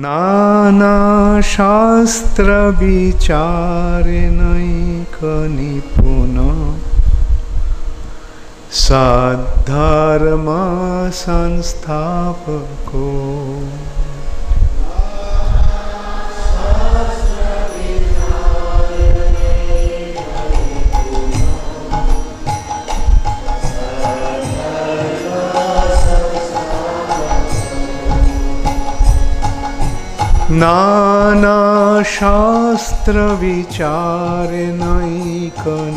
नाना शास्त्र विचारेणैक निपुण सद्धर्म संस्थापको नाना शास्त्र विचारेणैक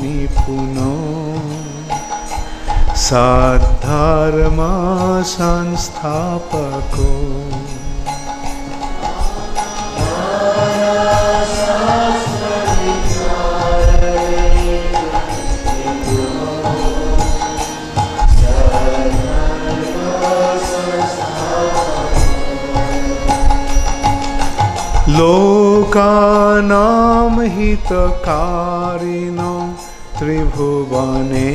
निपुण सद्धर्म संस्थापको लोकानां हितकारिणो त्रिभुवने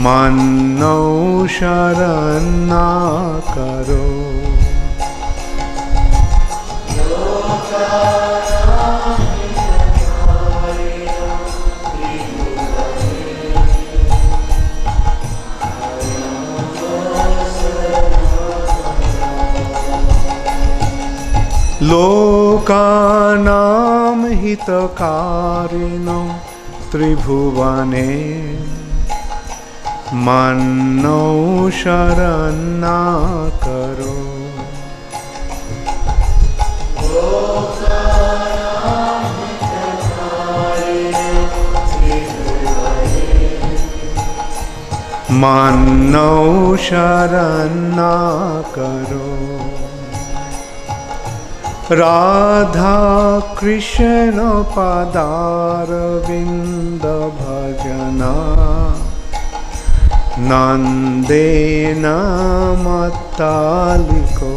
मन्नौ शरणाकरो लोकानां हितकारिणो त्रिभुवने मन्नौ शरणाकरो मन्नौ शरणाकरो राधा कृष्ण पदारविंद भजना नंदेन मत्तालिको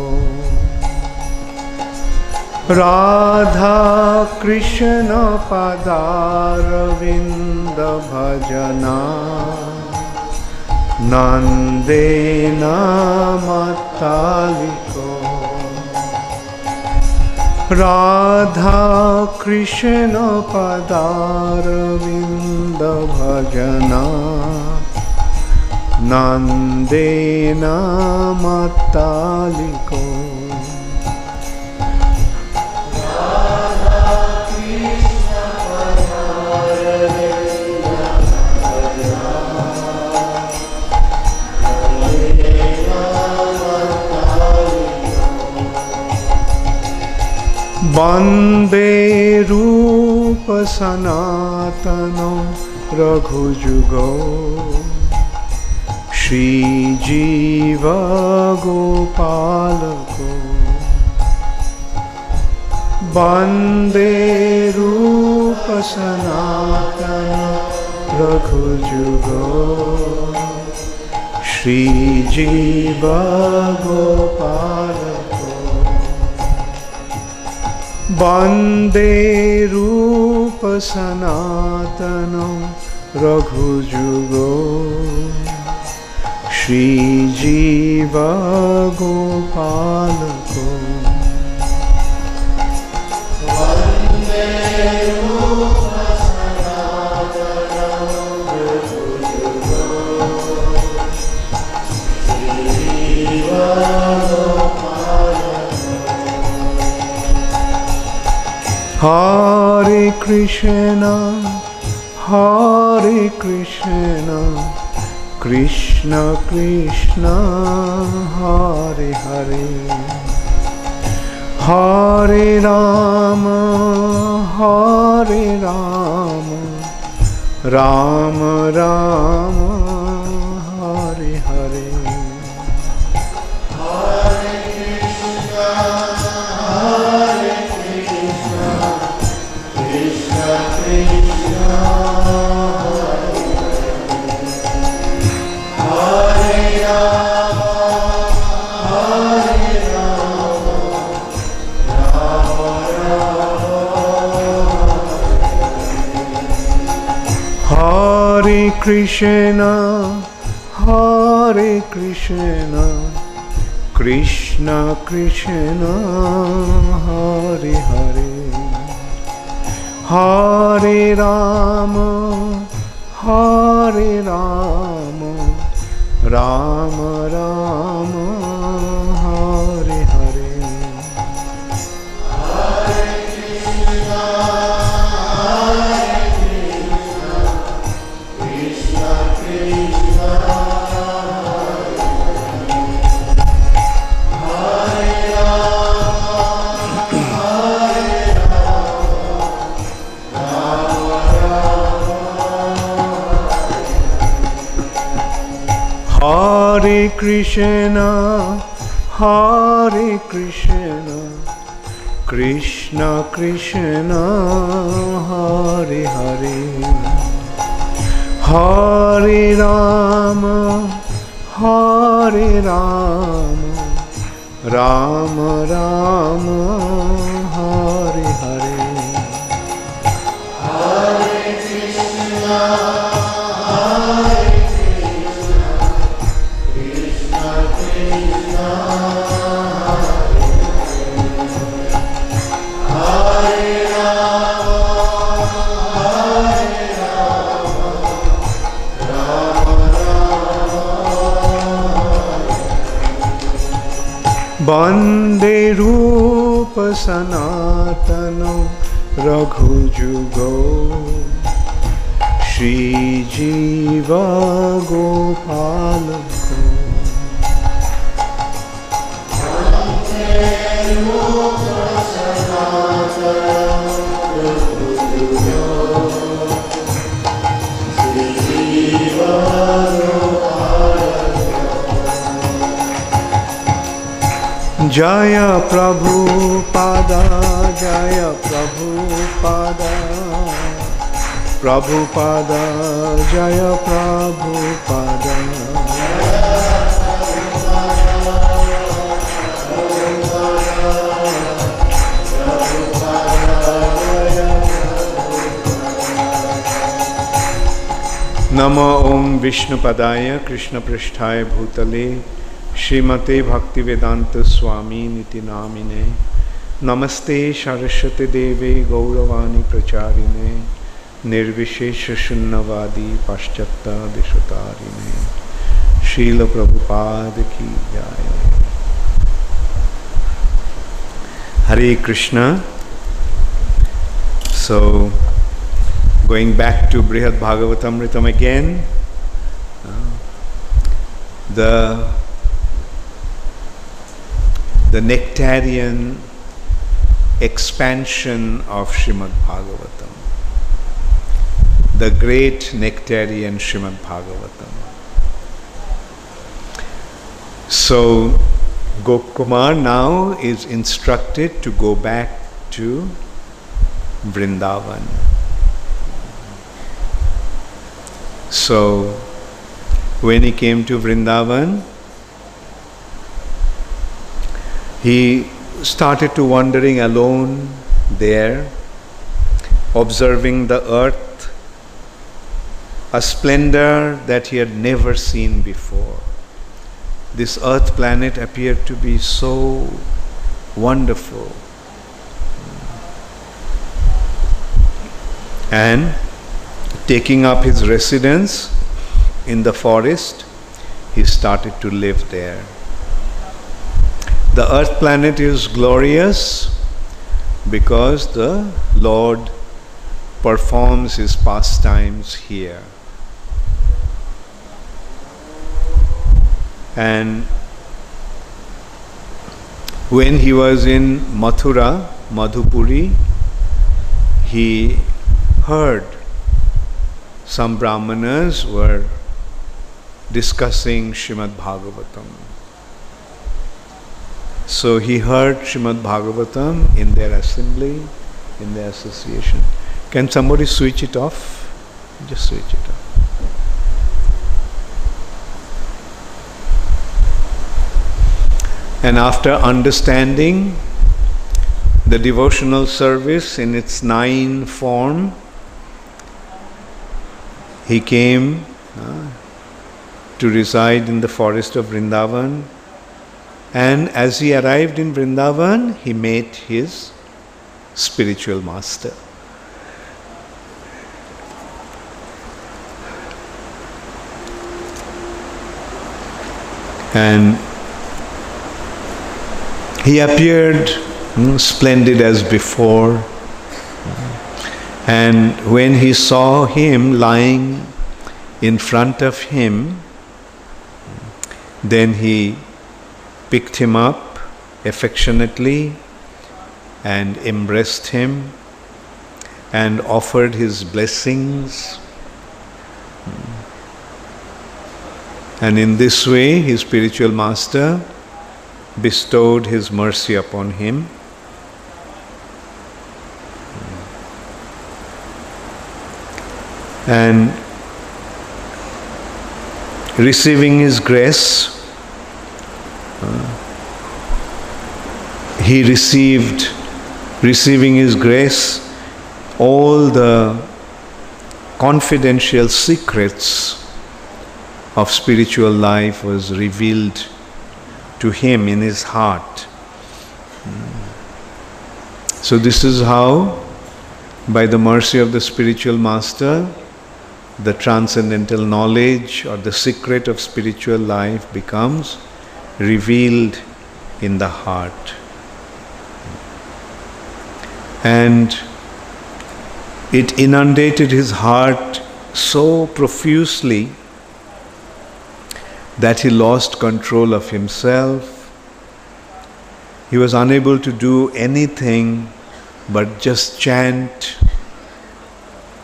राधा कृष्ण पदारविंद भजना नंदेन मत्तालिको राधा कृष्ण पदारविंद भजना नंदेन मत्तालिको वंदे रूप सनातनो रघुजुगो श्रीजीव गोपालको वंदे रूप सनातनो रघुजुगो श्रीजीव गोपालको वंदे रूप सनातनो रघुजुगो श्रीजीव गोपालको वंदे रूप सनातनो रघुजुगो श्रीजीव हरे Krishna Krishna Krishna Hare Hare Hare Ram Ram Ram Hare Hare Krishna Krishna Krishna Hare Hare Hare Rama Hare Rama Rama Rama Hare Hare Hare Krishna, Hare Krishna, Krishna Krishna, Hare Hare, Hare Rama, Hare Rama, Rama Rama, Hare Hare, Hare Krishna. Bande Rupa Sanatano Raghujugo Shri Jiva Gopalako Bande Rupa Sanatano Raghujugo Shri Jiva Jaya Prabhupada, Jaya Prabhupada, Prabhupada, Jaya Prabhupada. Namo Om Vishnupadaya Krishna Prishthaya Bhutale Srimate Bhaktivedanta Swami Niti Namine Namaste Saraswati Deve Gauravani Pracharine Nirvishesha Shunnavadi Paschata Deshotarine Srila Prabhupada Ki Jaya. Hare Krishna. So, going back to Brihad Bhagavatamritam again, the nectarian expansion of Srimad Bhagavatam, the great nectarian Srimad Bhagavatam. So Gokumar now is instructed to go back to Vrindavan. So when he came to Vrindavan, he started to wandering alone there, observing the earth, a splendor that he had never seen before. This earth planet appeared to be so wonderful. And taking up his residence in the forest, he started to live there. The earth planet is glorious because the Lord performs his pastimes here. And when he was in Mathura, Madhupuri, he heard some Brahmanas were discussing Srimad Bhagavatam. So he heard Srimad Bhagavatam in their assembly, in their association. Can somebody switch it off? Just switch it off. And after understanding the devotional service in its 9 form, he came to reside in the forest of Vrindavan And as he arrived in Vrindavan, he met his spiritual master. And he appeared splendid as before. And when he saw him lying in front of him, then he picked him up affectionately and embraced him and offered his blessings. And in this way, his spiritual master bestowed his mercy upon him. And receiving his grace, receiving his grace, all the confidential secrets of spiritual life was revealed to him in his heart. So this is how, by the mercy of the spiritual master, the transcendental knowledge or the secret of spiritual life becomes revealed in the heart. And it inundated his heart so profusely that he lost control of himself. He was unable to do anything but just chant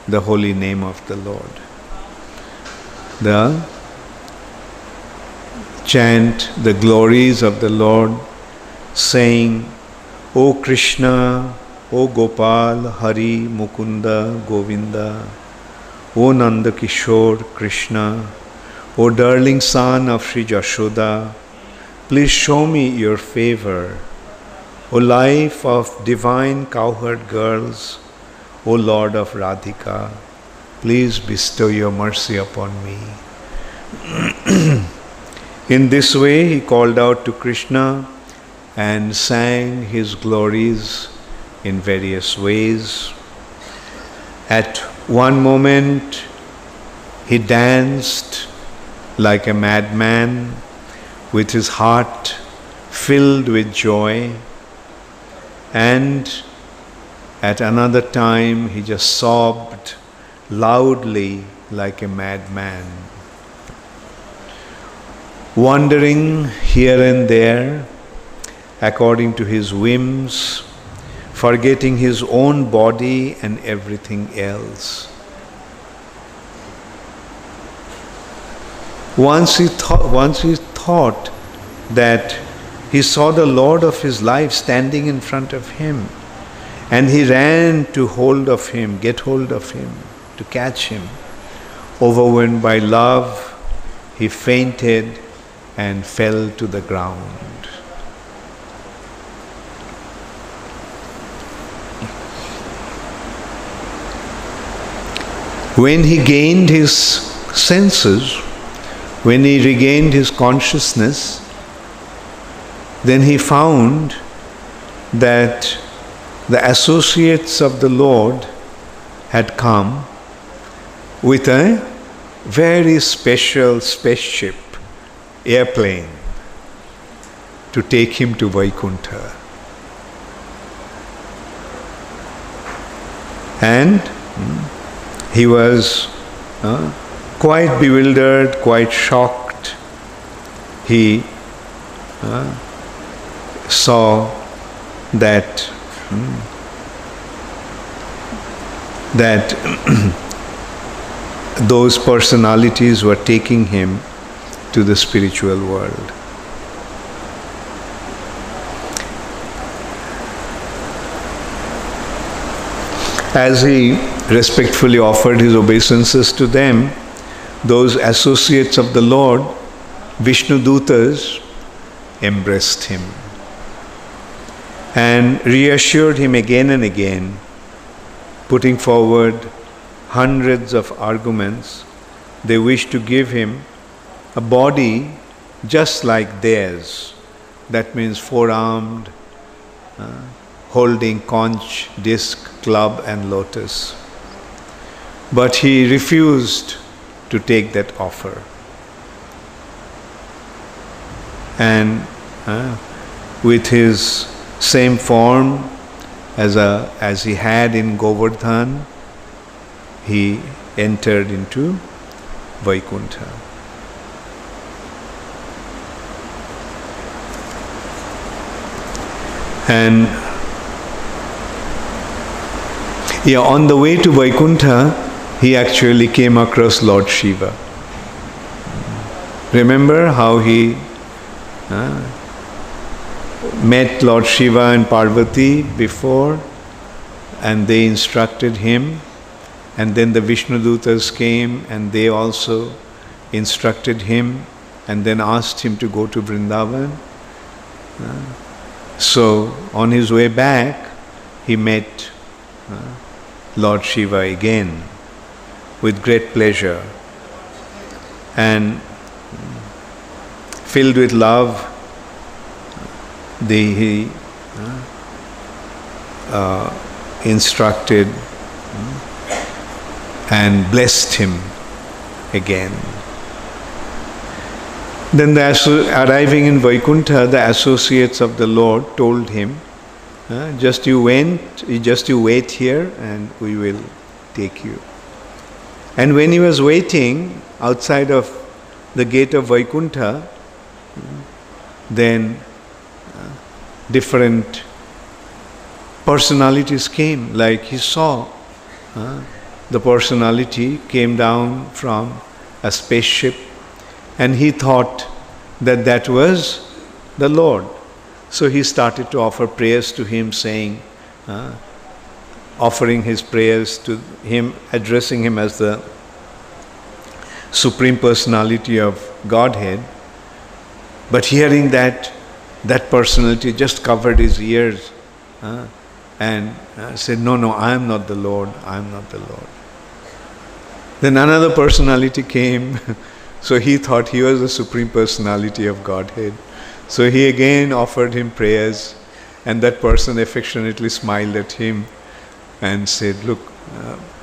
the holy name of the Lord. Chant the glories of the Lord, saying, O Krishna, O Gopal, Hari, Mukunda, Govinda, O Nanda Kishore, Krishna, O darling son of Sri Jashoda, please show me your favor. O life of divine cowherd girls, O Lord of Radhika, please bestow your mercy upon me. In this way, he called out to Krishna and sang his glories in various ways. At one moment, he danced like a madman with his heart filled with joy, and at another time, he just sobbed loudly like a madman. Wandering here and there, according to his whims, forgetting his own body and everything else. Once he thought that he saw the Lord of his life standing in front of him, and he ran to get hold of him, to catch him. Overwhelmed by love, he fainted and fell to the ground. When he gained his senses, when he regained his consciousness, then he found that the associates of the Lord had come with a very special spaceship, airplane, to take him to Vaikuntha. And he was quite bewildered, quite shocked. He saw that those personalities were taking him to the spiritual world. As he respectfully offered his obeisances to them, those associates of the Lord, Vishnu Dutas, embraced him and reassured him again and again, putting forward hundreds of arguments. They wished to give him a body just like theirs, that means four-armed, holding conch, disc, club and lotus. But he refused to take that offer. And with his same form as he had in Govardhan, he entered into Vaikuntha. And on the way to Vaikuntha, he actually came across Lord Shiva. Remember how he met Lord Shiva and Parvati before, and they instructed him, and then the Vishnudutas came and they also instructed him and then asked him to go to Vrindavan. So on his way back, he met Lord Shiva again with great pleasure, and filled with love, he instructed and blessed him again. Then arriving in Vaikuntha, the associates of the Lord told him, just you wait here and we will take you. And when he was waiting outside of the gate of Vaikuntha, then different personalities came, like he saw the personality came down from a spaceship, and he thought that that was the Lord. So he started to offer prayers to him, saying, offering his prayers to him, addressing him as the Supreme Personality of Godhead. But hearing that personality just covered his ears and said, no, I am not the Lord, I am not the Lord. Then another personality came, so he thought he was the Supreme Personality of Godhead. So he again offered him prayers, and that person affectionately smiled at him and said, look,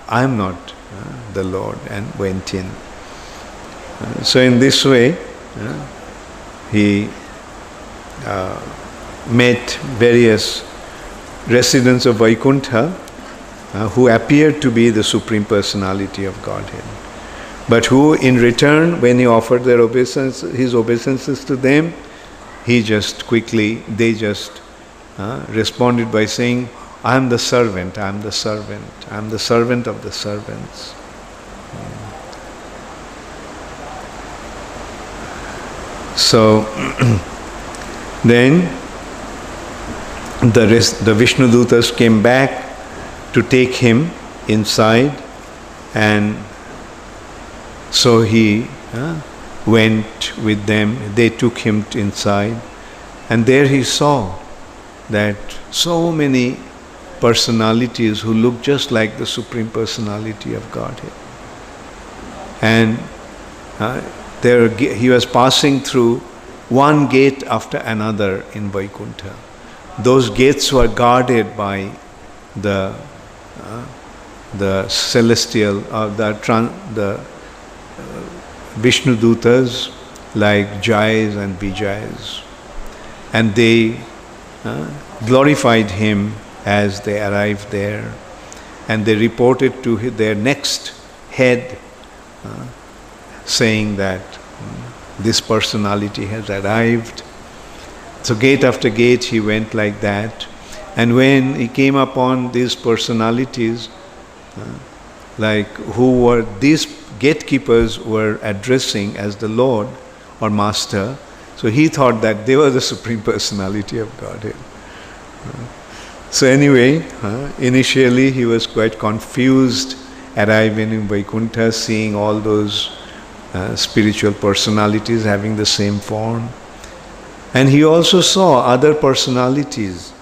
I am not the Lord, and went in. So in this way, he met various residents of Vaikuntha who appeared to be the Supreme Personality of Godhead, but who in return, when he offered his obeisances to them, they just responded by saying, I am the servant, I am the servant, I am the servant of the servants. So then the Vishnudutas came back to take him inside, and so he went with them. They took him inside, and there he saw that so many personalities who looked just like the Supreme Personality of Godhead. And he was passing through one gate after another in Vaikuntha. Those gates were guarded by the celestial, the Vishnudutas like Jais and Vijayas. And they glorified him as they arrived there, and they reported to their next head saying that this personality has arrived. So gate after gate he went like that, and when he came upon these personalities, like who were these gatekeepers were addressing as the Lord or Master, so he thought that they were the Supreme Personality of Godhead. So anyway, initially he was quite confused arriving in Vaikuntha, seeing all those spiritual personalities having the same form. And he also saw other personalities.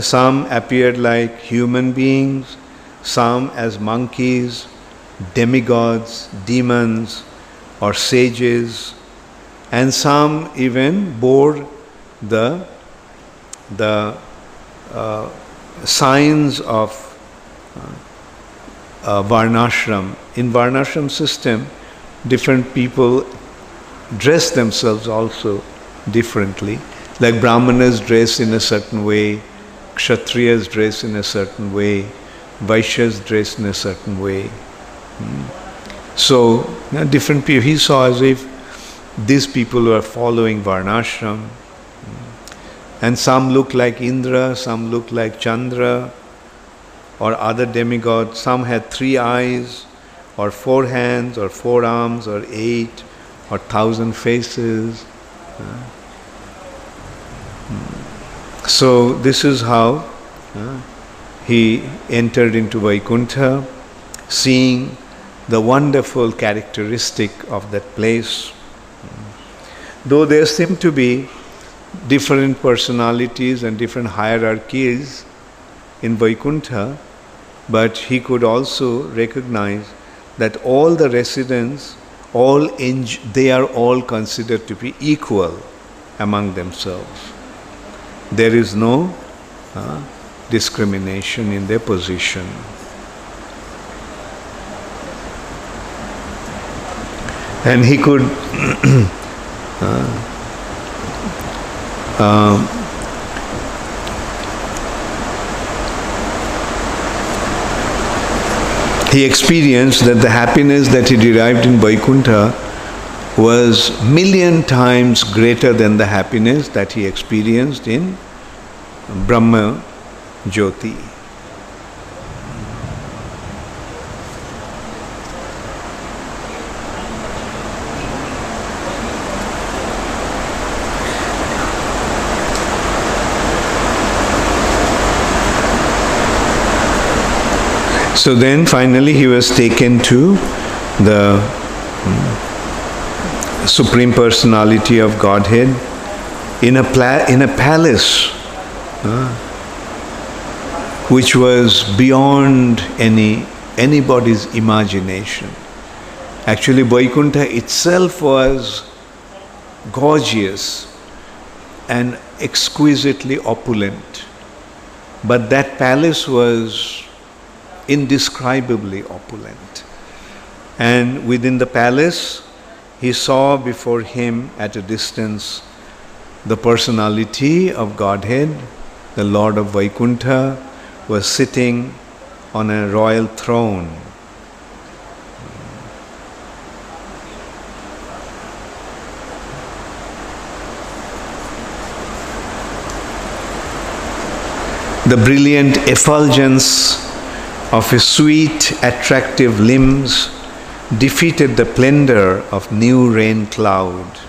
Some appeared like human beings, some as monkeys, demigods, demons, or sages, and some even bore the signs of varnashram. In varnashram system, different people dress themselves also differently. Like Brahmanas dress in a certain way, Kshatriyas dress in a certain way, Vaishyas dress in a certain way. So, different people. He saw as if these people were following varnashram. And some look like Indra, some look like Chandra, or other demigods. Some had 3 eyes, or 4 hands, or 4 arms, or 8, or 1,000 faces. So this is how he entered into Vaikuntha, seeing the wonderful characteristic of that place. Though there seem to be different personalities and different hierarchies in Vaikuntha, but he could also recognize that all the residents, they are all considered to be equal among themselves. There is no discrimination in their position. And he could he experienced that the happiness that he derived in Vaikuntha was 1,000,000 times greater than the happiness that he experienced in Brahma Jyoti. So then finally he was taken to the Supreme Personality of Godhead in a palace which was beyond anybody's imagination. Actually, Vaikuntha itself was gorgeous and exquisitely opulent, but that palace was indescribably opulent. And within the palace, he saw before him at a distance the personality of Godhead. The Lord of Vaikuntha was sitting on a royal throne. The brilliant effulgence of his sweet, attractive limbs defeated the splendor of new rain cloud.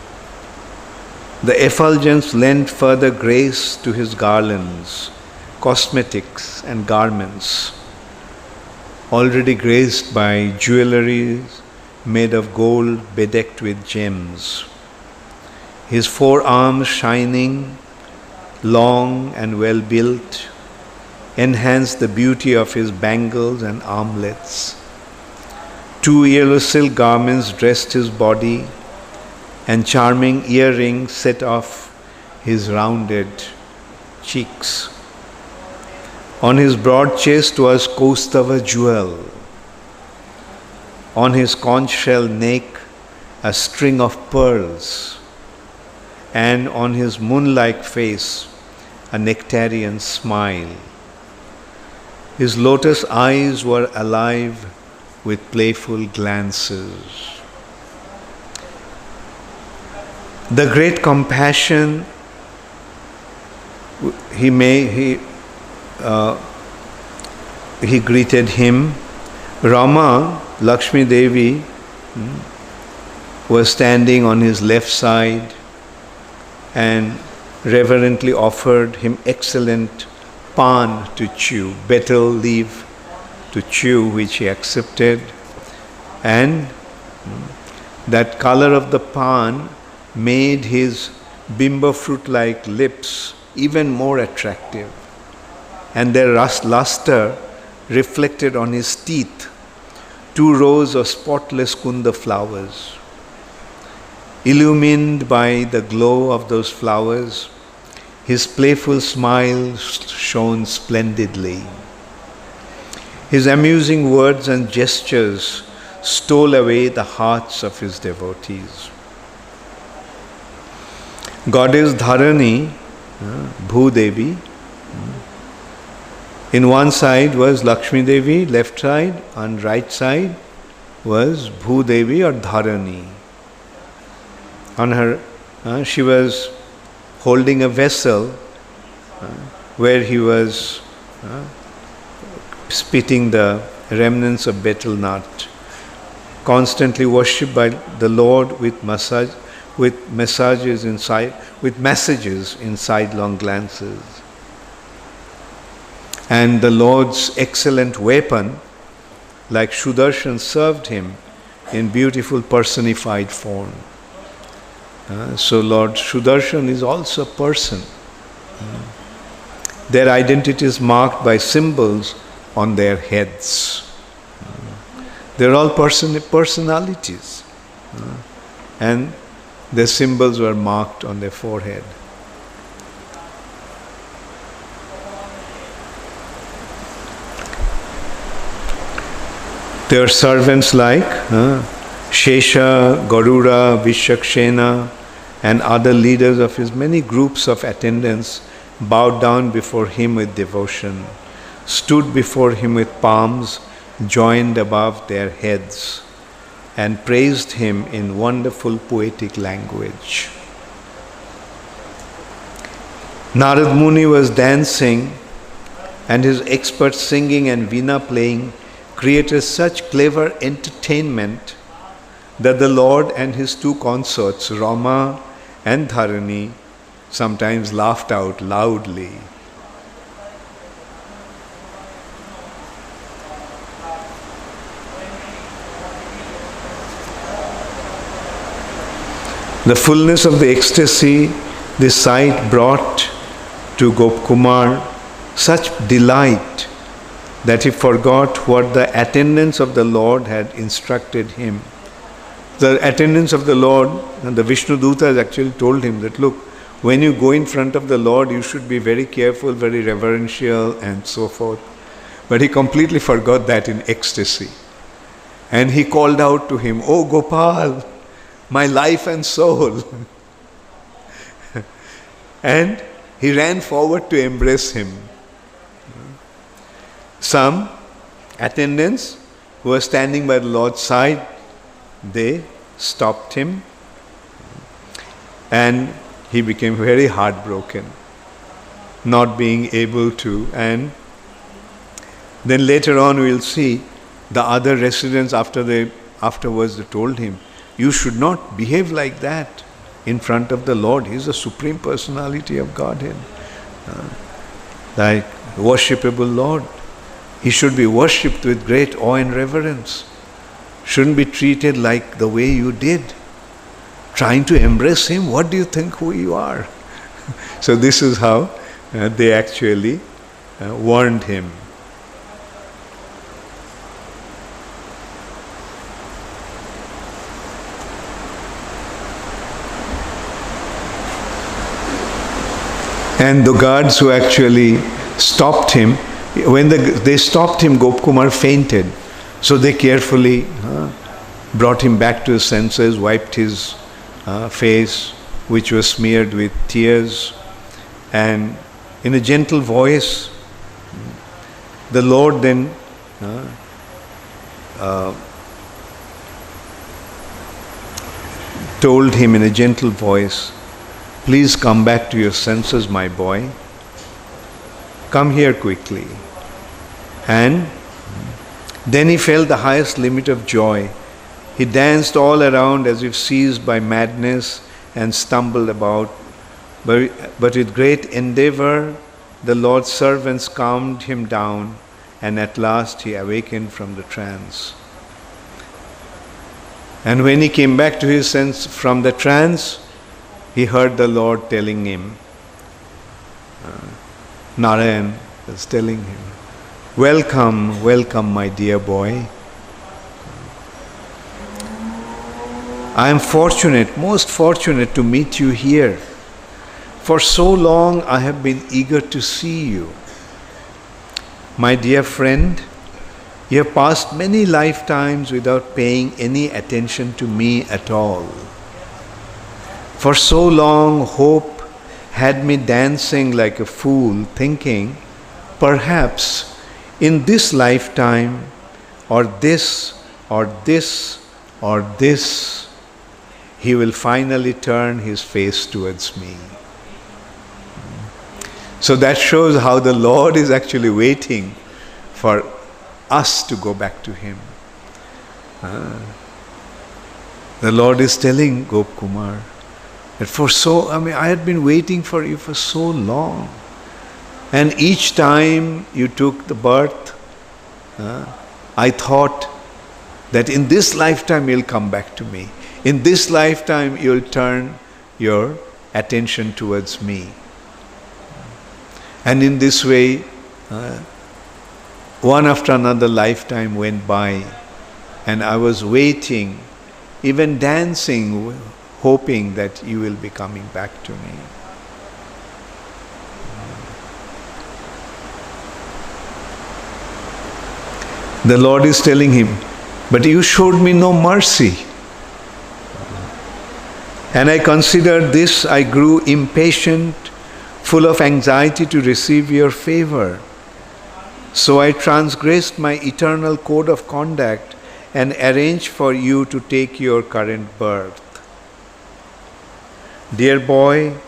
The effulgence lent further grace to his garlands, cosmetics and garments, already graced by jewelries made of gold bedecked with gems. His forearms shining, long and well built, enhanced the beauty of his bangles and armlets. 2 yellow silk garments dressed his body, and charming earrings set off his rounded cheeks. On his broad chest was Kaustava jewel. On his conch shell neck a string of pearls, and on his moon-like face a nectarian smile. His lotus eyes were alive with playful glances. The great compassion he greeted him. Rama, Lakshmi Devi, was standing on his left side and reverently offered him excellent pan to chew, betel leaf to chew, which he accepted. And that color of the pan made his bimba fruit-like lips even more attractive, and their luster reflected on his teeth 2 rows of spotless kunda flowers. Illumined by the glow of those flowers, His playful smile shone splendidly. His amusing words and gestures stole away the hearts of his devotees. Goddess Dharani, Bhudevi, in one side was Lakshmi Devi, left side, on right side was Bhudevi or Dharani. On her, she was holding a vessel where he was spitting the remnants of betel nut, constantly worshipped by the Lord with messages in sidelong glances. And the Lord's excellent weapon, like Sudarshan, served him in beautiful personified form. So Lord Sudarshan is also a person. Their identity is marked by symbols on their heads. They're all personalities. And their symbols were marked on their forehead. Their servants like Shesha, Garuda, Vishakshena, and other leaders of his many groups of attendants bowed down before him with devotion, stood before him with palms joined above their heads, and praised him in wonderful poetic language. Narad Muni was dancing, and his expert singing and veena playing created such clever entertainment that the Lord and his two consorts, Rama and Dharani, sometimes laughed out loudly. The fullness of the ecstasy this sight brought to Gopkumar such delight that he forgot what the attendants of the Lord had instructed him. The attendants of the Lord, and the Vishnu Dutas actually told him that, look, when you go in front of the Lord, you should be very careful, very reverential, and so forth. But he completely forgot that in ecstasy. And he called out to him, "Oh Gopal, my life and soul." And he ran forward to embrace him. Some attendants who were standing by the Lord's side, they stopped him, and he became very heartbroken, not being able to. And then later on we'll see the other residents afterwards they told him, "You should not behave like that in front of the Lord. He is the Supreme Personality of Godhead, like worshipable Lord. He should be worshipped with great awe and reverence. Shouldn't be treated like the way you did. Trying to embrace him, what do you think who you are?" So this is how they actually warned him. And the guards who actually stopped him, when they stopped him, Gopkumar fainted. So they carefully brought him back to his senses, wiped his face, which was smeared with tears, and in a gentle voice, the Lord then told him in a gentle voice, "Please come back to your senses, my boy. Come here quickly." And then he felt the highest limit of joy. He danced all around as if seized by madness and stumbled about. But with great endeavor, the Lord's servants calmed him down, and at last he awakened from the trance. And when he came back to his sense from the trance, he heard the Lord telling him, Narayan was telling him, "Welcome, welcome, my dear boy. I am fortunate, most fortunate to meet you here. For so long I have been eager to see you. My dear friend, you have passed many lifetimes without paying any attention to me at all. For so long hope had me dancing like a fool, thinking, perhaps in this lifetime, or this, or this, or this, he will finally turn his face towards me. So that shows how the Lord is actually waiting for us to go back to him. The Lord is telling Gop Kumar that I had been waiting for you for so long. And each time you took the birth, I thought that in this lifetime you'll come back to me. In this lifetime you'll turn your attention towards me. And in this way, one after another lifetime went by, and I was waiting, even dancing, hoping that you will be coming back to me. The Lord is telling him, but you showed me no mercy. And I considered this, I grew impatient, full of anxiety to receive your favor. So I transgressed my eternal code of conduct and arranged for you to take your current birth. Dear boy,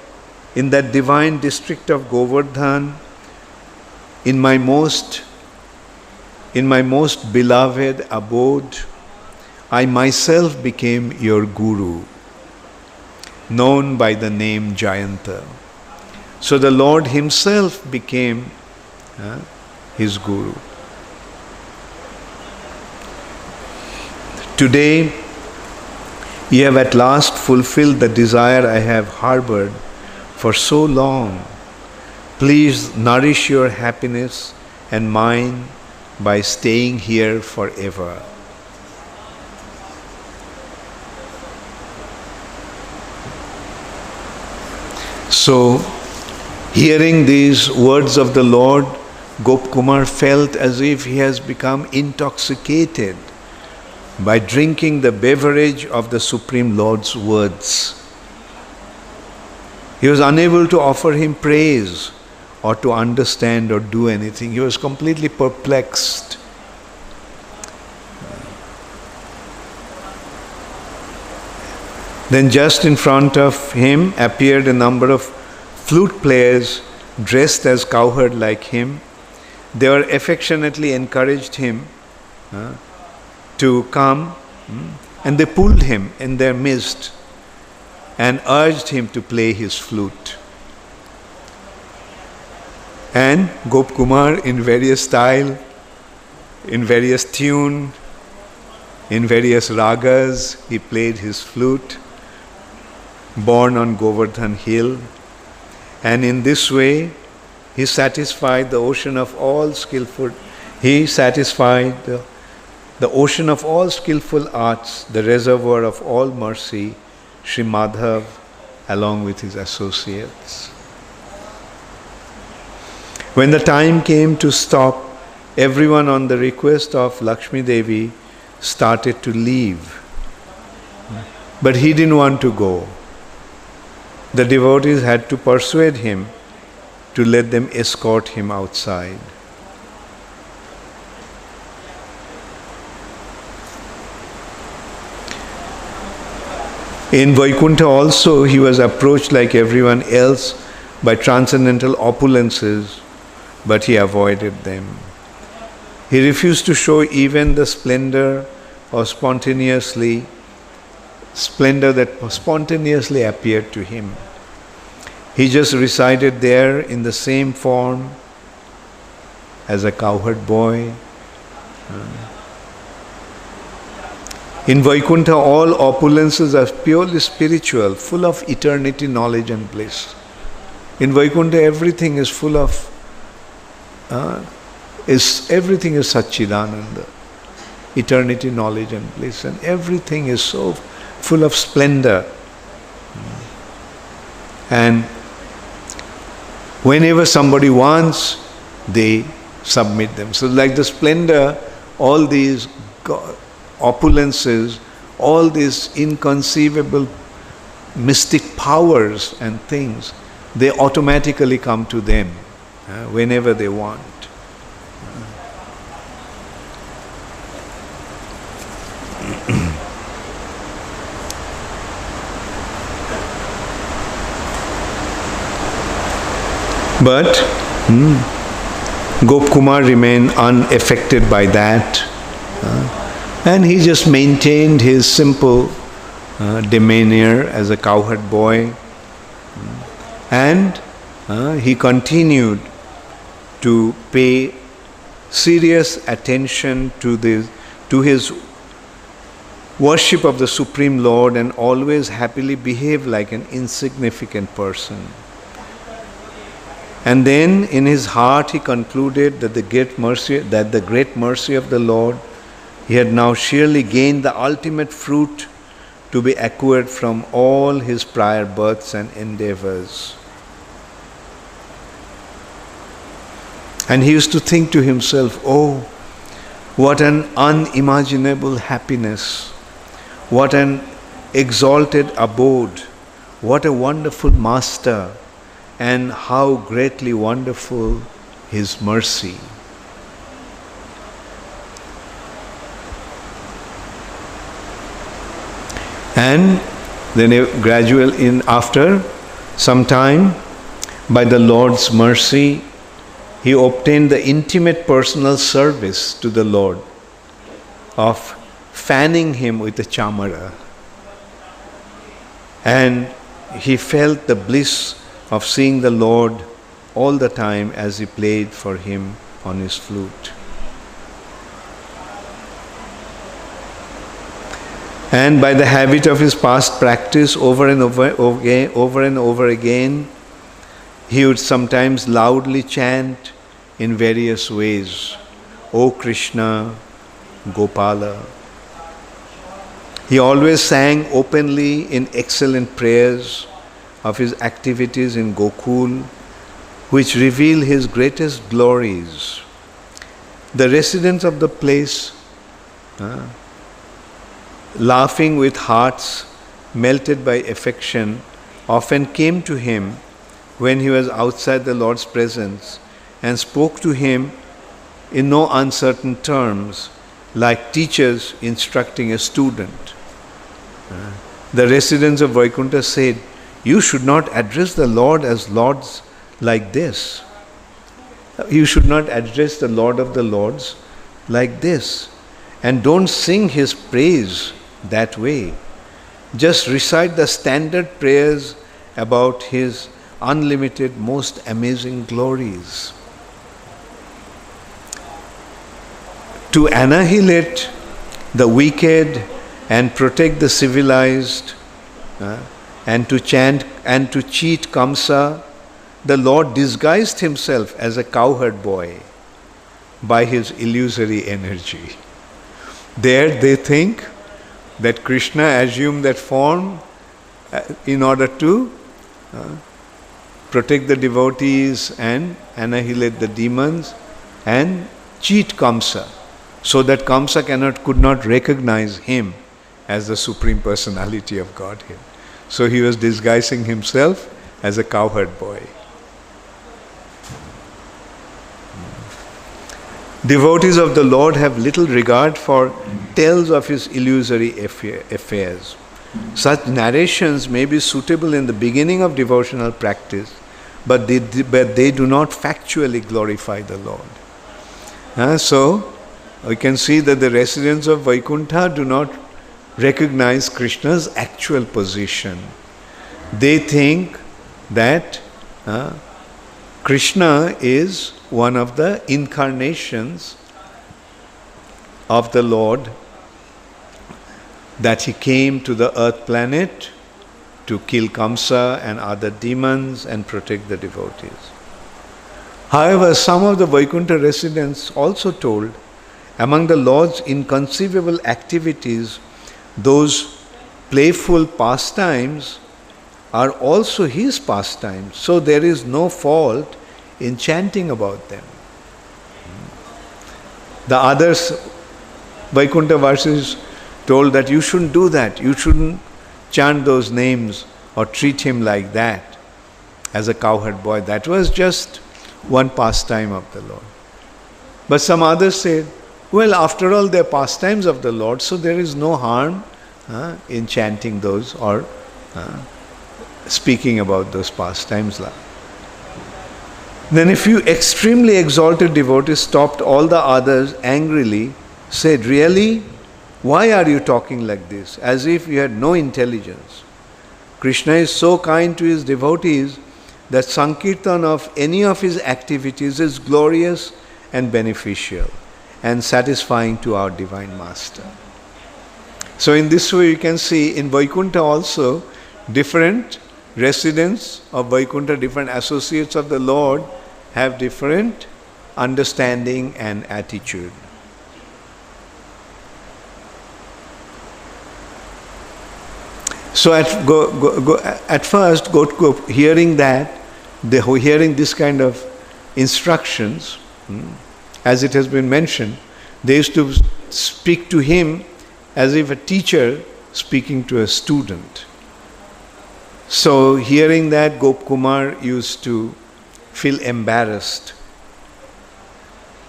in that divine district of Govardhan, in my most beloved abode, I myself became your guru, known by the name Jayanta. So the Lord himself became his guru. Today, you have at last fulfilled the desire I have harbored for so long. Please nourish your happiness and mine by staying here forever. So, hearing these words of the Lord, Gop Kumar felt as if he has become intoxicated by drinking the beverage of the Supreme Lord's words. He was unable to offer him praise or to understand or do anything. He was completely perplexed. Then just in front of him appeared a number of flute players dressed as cowherd like him. They were affectionately encouraged him to come, and they pulled him in their midst and urged him to play his flute. And Gop Kumar, in various style, in various tune, in various ragas, he played his flute, born on Govardhan hill. And in this way, he satisfied the ocean of all skillful. He satisfied the ocean of all skillful arts, the reservoir of all mercy, Sri Madhav, along with his associates. When the time came to stop, everyone on the request of Lakshmi Devi started to leave. But he didn't want to go. The devotees had to persuade him to let them escort him outside. In Vaikuntha also, he was approached like everyone else by transcendental opulences, but he avoided them. He refused to show even the splendor that spontaneously appeared to him. He just resided there in the same form as a cowherd boy. In Vaikuntha, all opulences are purely spiritual, full of eternity, knowledge and bliss. In Vaikuntha, everything is full of, everything is Satchidananda, eternity, knowledge and bliss, and everything is so full of splendor. And Whenever somebody wants, they submit them. So like the splendor, all these opulences, all these inconceivable mystic powers and things, they automatically come to them whenever they want. But Gopkumar remained unaffected by that, and he just maintained his simple demeanor as a cowherd boy, and he continued to pay serious attention to his worship of the Supreme Lord, and always happily behave like an insignificant person. And then in his heart he concluded that the great mercy of the Lord, he had now surely gained the ultimate fruit to be acquired from all his prior births and endeavors. And he used to think to himself, oh, what an unimaginable happiness, what an exalted abode, what a wonderful master, and how greatly wonderful his mercy. And then after some time, by the Lord's mercy, he obtained the intimate personal service to the Lord of fanning him with a chamara. And he felt the bliss of seeing the Lord all the time as he played for him on his flute. And by the habit of his past practice over and over again, he would sometimes loudly chant in various ways, O Krishna, Gopala. He always sang openly in excellent prayers of his activities in Gokul, which reveal his greatest glories. The residents of the place, laughing with hearts melted by affection, often came to him when he was outside the Lord's presence and spoke to him in no uncertain terms, like teachers instructing a student. The residents of Vaikuntha said, you should not address the Lord as Lords like this. You should not address the Lord of the Lords like this. And don't sing his praise that way. Just recite the standard prayers about his unlimited, most amazing glories. To annihilate the wicked and protect the civilized, and to cheat Kamsa, the Lord disguised himself as a cowherd boy by his illusory energy. There they think that Krishna assumed that form in order to protect the devotees and annihilate the demons and cheat Kamsa, so that Kamsa could not recognize him as the Supreme Personality of Godhead. So he was disguising himself as a cowherd boy. Devotees of the Lord have little regard for tales of his illusory affairs. Such narrations may be suitable in the beginning of devotional practice, but they do not factually glorify the Lord. So, we can see that the residents of Vaikuntha do not recognize Krishna's actual position. They think that Krishna is one of the incarnations of the Lord, that he came to the earth planet to kill Kamsa and other demons and protect the devotees. However, some of the Vaikuntha residents also told, among the Lord's inconceivable activities, those playful pastimes are also his pastimes, so there is no fault in chanting about them. The others, Vaikuntha verses told that you shouldn't do that, you shouldn't chant those names or treat him like that as a cowherd boy. That was just one pastime of the Lord. But some others said, well, after all, they're pastimes of the Lord, so there is no harm in chanting those or speaking about those pastimes. Then a few extremely exalted devotees stopped all the others angrily, said, really? Why are you talking like this? As if you had no intelligence. Krishna is so kind to his devotees that Sankirtan of any of his activities is glorious and beneficial and satisfying to our Divine Master. So in this way you can see in Vaikuntha also different residents of Vaikuntha, different associates of the Lord have different understanding and attitude. So at first, hearing that, hearing this kind of instructions, as it has been mentioned, they used to speak to him as if a teacher speaking to a student. So hearing that, Gop Kumar used to feel embarrassed.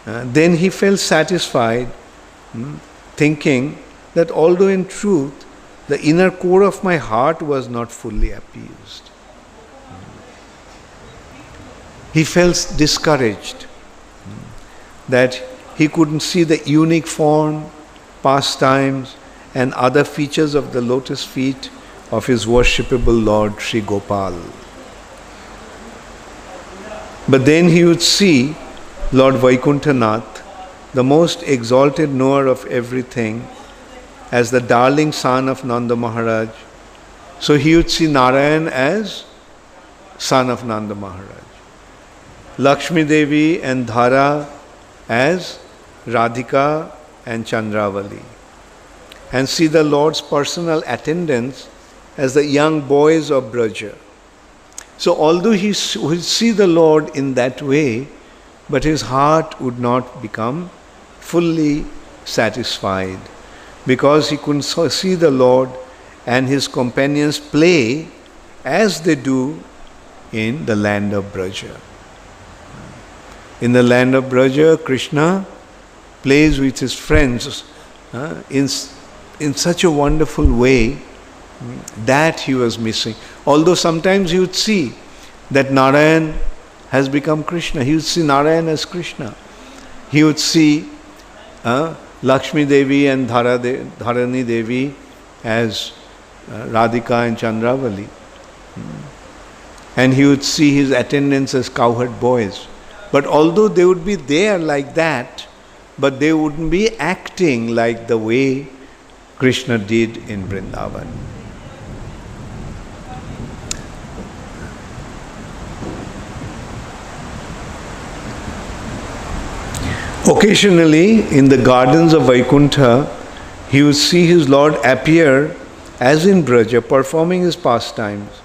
Then he felt satisfied, thinking that although in truth the inner core of my heart was not fully appeased. He felt discouraged that he couldn't see the unique form, pastimes and other features of the lotus feet of his worshipable Lord Sri Gopal. But then he would see Lord Vaikuntanath, the most exalted knower of everything, as the darling son of Nanda Maharaj. So he would see Narayan as son of Nanda Maharaj. Lakshmi Devi and Dhara as Radhika and Chandravali. And see the Lord's personal attendants as the young boys of Braja. So although he would see the Lord in that way, but his heart would not become fully satisfied, because he couldn't see the Lord and his companions play as they do in the land of Braja. In the land of Braja, Krishna plays with his friends in such a wonderful way that he was missing. Although sometimes he would see that Narayan has become Krishna. He would see Narayan as Krishna. He would see Lakshmi Devi and Dharani Devi as Radhika and Chandravali. And he would see his attendants as cowherd boys. But although they would be there like that, but they wouldn't be acting like the way Krishna did in Vrindavan. Occasionally, in the gardens of Vaikuntha, he would see his Lord appear as in Braja, performing his pastimes.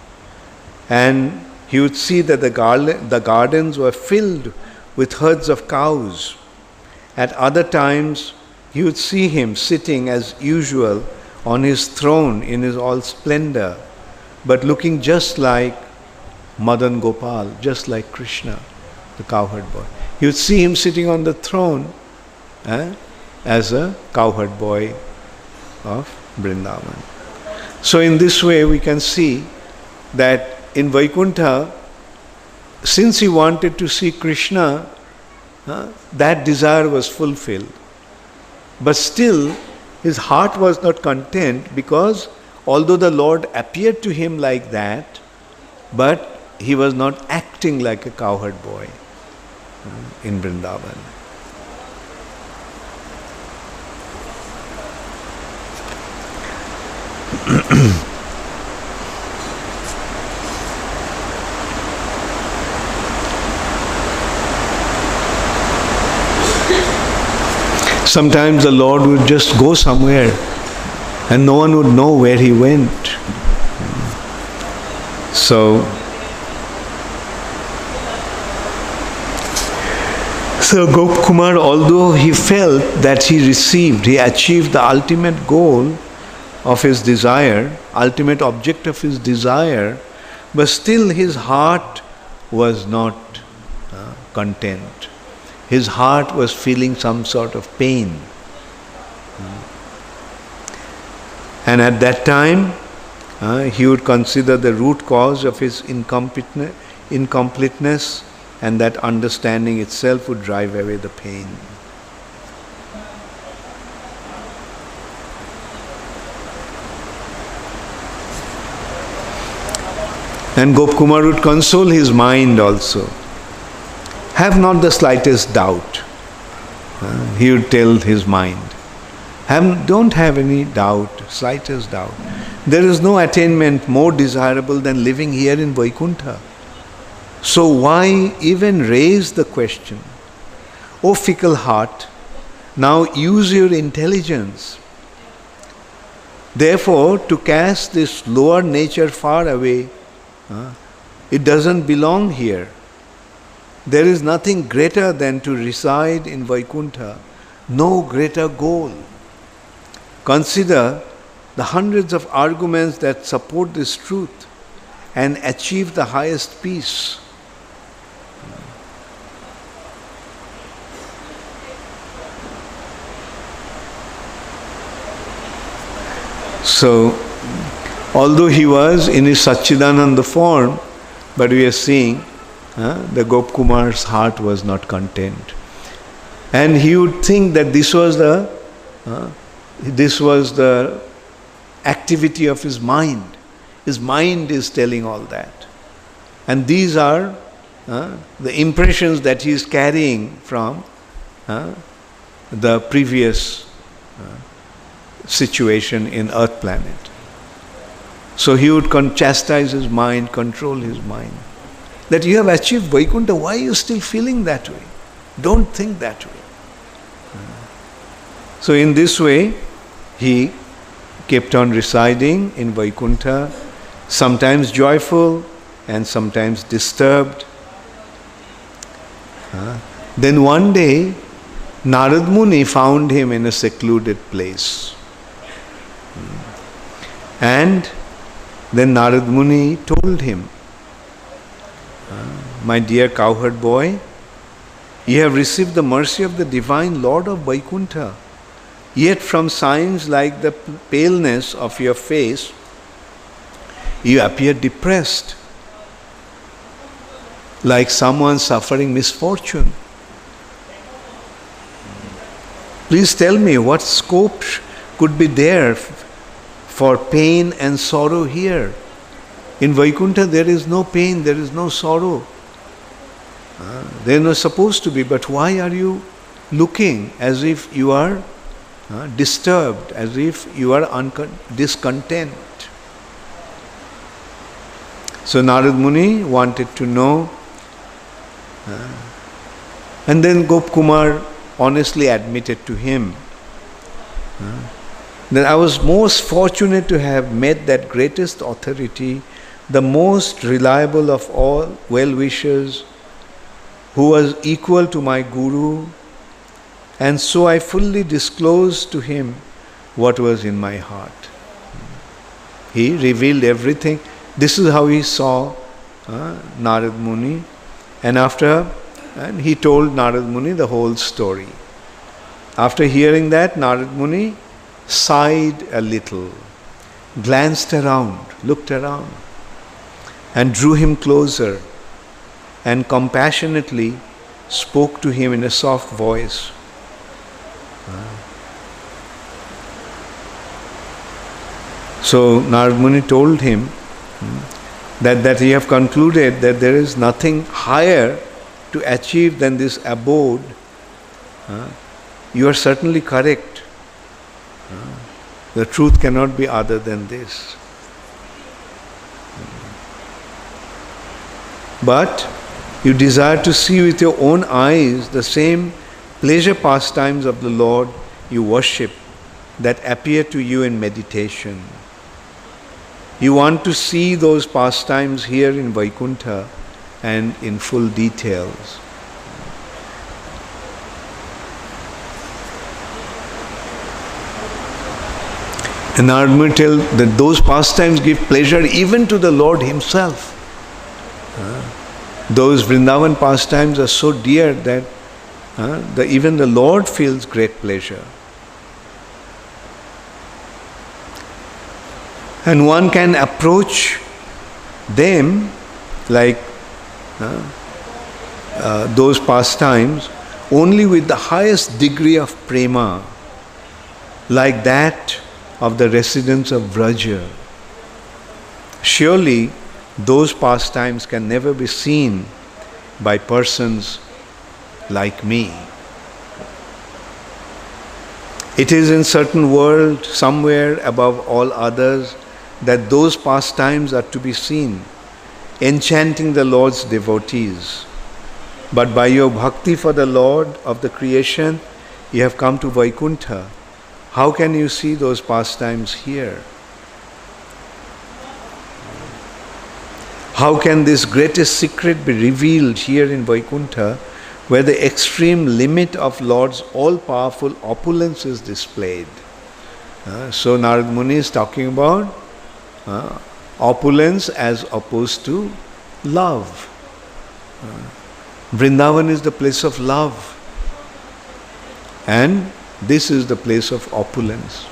And he would see that the gardens were filled with herds of cows. At other times, he would see him sitting as usual on his throne in his all splendor, but looking just like Madan Gopal, just like Krishna, the cowherd boy. You would see him sitting on the throne as a cowherd boy of Vrindavan. So in this way we can see that in Vaikuntha, since he wanted to see Krishna, that desire was fulfilled. But still his heart was not content, because although the Lord appeared to him like that, but he was not acting like a cowherd boy in Vrindavan. Sometimes the Lord would just go somewhere and no one would know where he went. So Gopkumar, although he felt that he achieved the ultimate goal of his desire, ultimate object of his desire, but still his heart was not content. His heart was feeling some sort of pain. And at that time, he would consider the root cause of his incompleteness, and that understanding itself would drive away the pain. And Gopkumar would console his mind also. Have not the slightest doubt. He would tell his mind. Don't have any doubt, slightest doubt. There is no attainment more desirable than living here in Vaikuntha. So why even raise the question? O fickle heart, now use your intelligence. Therefore, to cast this lower nature far away, it doesn't belong here. There is nothing greater than to reside in Vaikuntha, no greater goal. Consider the hundreds of arguments that support this truth and achieve the highest peace. So, although he was in his Satchidananda form, but we are seeing the Gopkumar's heart was not content. And he would think that this was the activity of his mind. His mind is telling all that. And these are the impressions that he is carrying from the previous situation in Earth planet. So he would chastise his mind, control his mind. That you have achieved Vaikuntha, why are you still feeling that way? Don't think that way. So in this way, he kept on residing in Vaikuntha, sometimes joyful and sometimes disturbed. Then one day, Narad Muni found him in a secluded place. And then Narad Muni told him, my dear cowherd boy, you have received the mercy of the divine Lord of Vaikuntha. Yet from signs like the paleness of your face, you appear depressed, like someone suffering misfortune. Please tell me what scope could be there for pain and sorrow here. In Vaikuntha there is no pain, there is no sorrow. They are not supposed to be, but why are you looking as if you are disturbed, as if you are discontent? So Narad Muni wanted to know, and then Gopkumar honestly admitted to him that I was most fortunate to have met that greatest authority, the most reliable of all well-wishers, who was equal to my Guru, and so I fully disclosed to him what was in my heart. He revealed everything. This is how he saw Narad Muni, and he told Narad Muni the whole story. After hearing that, Narad Muni sighed a little, glanced around, looked around, and drew him closer, and compassionately spoke to him in a soft voice. So Narad Muni told him that he have concluded that there is nothing higher to achieve than this abode. You are certainly correct. The truth cannot be other than this. But you desire to see with your own eyes the same pleasure pastimes of the Lord you worship that appear to you in meditation. You want to see those pastimes here in Vaikuntha and in full details. And Narad Muni tells that those pastimes give pleasure even to the Lord Himself. Those Vrindavan pastimes are so dear that even the Lord feels great pleasure. And one can approach them like those pastimes only with the highest degree of prema, like that of the residents of Vraja. Surely those pastimes can never be seen by persons like me. It is in certain world, somewhere above all others, that those pastimes are to be seen, enchanting the Lord's devotees. But by your bhakti for the Lord of the creation, you have come to Vaikuntha. How can you see those pastimes here? How can this greatest secret be revealed here in Vaikuntha, where the extreme limit of Lord's all-powerful opulence is displayed? So Narad Muni is talking about opulence as opposed to love. Vrindavan is the place of love, and this is the place of opulence.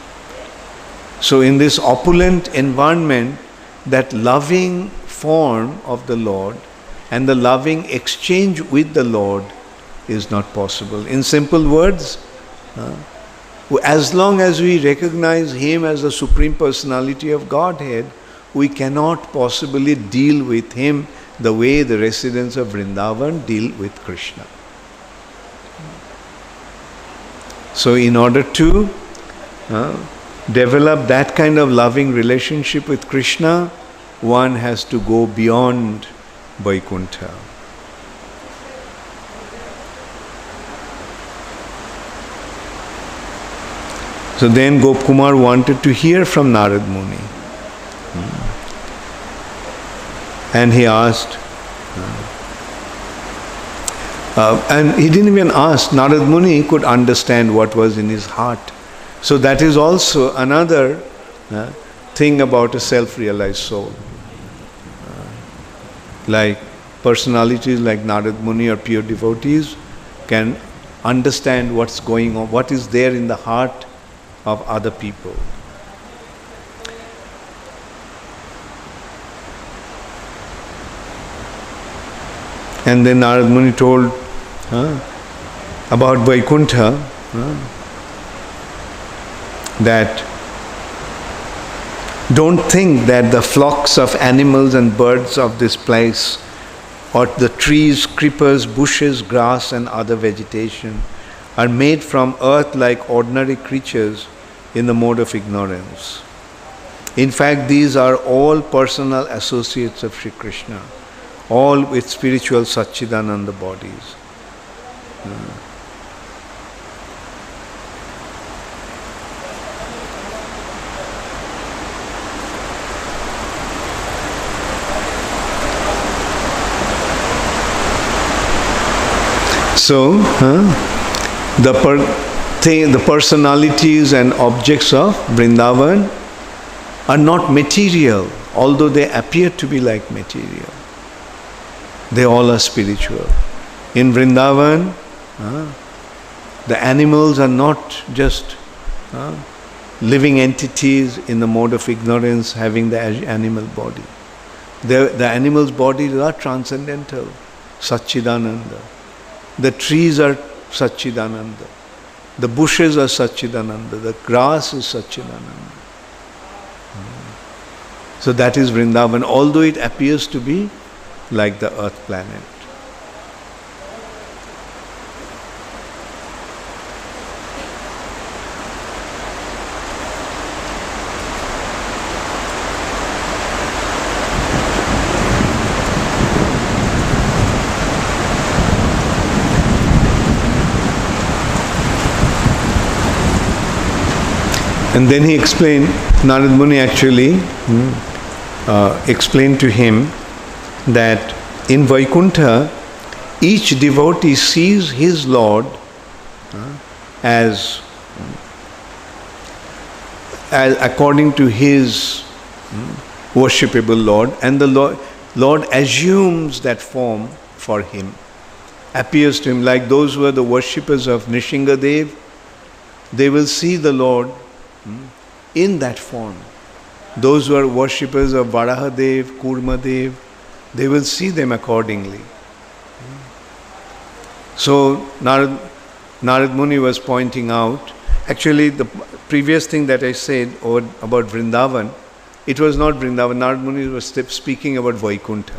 So in this opulent environment, that loving form of the Lord and the loving exchange with the Lord is not possible. In simple words, as long as we recognize Him as the Supreme Personality of Godhead, we cannot possibly deal with Him the way the residents of Vrindavan deal with Krishna. So in order to develop that kind of loving relationship with Krishna, one has to go beyond Vaikuntha. So then Gopkumar wanted to hear from Narad Muni. And he asked, and he didn't even ask, Narad Muni could understand what was in his heart. So that is also another thing about a self-realized soul. Like personalities like Narad Muni or pure devotees can understand what's going on, what is there in the heart of other people. And then Narad Muni told about Vaikuntha, that don't think that the flocks of animals and birds of this place, or the trees, creepers, bushes, grass and other vegetation are made from earth like ordinary creatures in the mode of ignorance. In fact, these are all personal associates of Sri Krishna, all with spiritual Satchidananda bodies. So, the personalities and objects of Vrindavan are not material, although they appear to be like material. They all are spiritual. In Vrindavan, the animals are not just living entities in the mode of ignorance having the animal body. The animal's bodies are transcendental, Satchidananda. The trees are Satchidananda. The bushes are Satchidananda. The grass is Satchidananda. So that is Vrindavan, although it appears to be like the earth planet. And then he explained, Narad Muni actually explained to him that in Vaikuntha, each devotee sees his Lord as according to his worshipable Lord, and the Lord assumes that form for him, appears to him. Like those who are the worshippers of Nrisinghadev, they will see the Lord in that form. Those who are worshippers of Varahadev, Kurmadev, they will see them accordingly. So Narad Muni was pointing out, actually the previous thing that I said about Vrindavan, it was not Vrindavan. Narad Muni was speaking about Vaikuntha.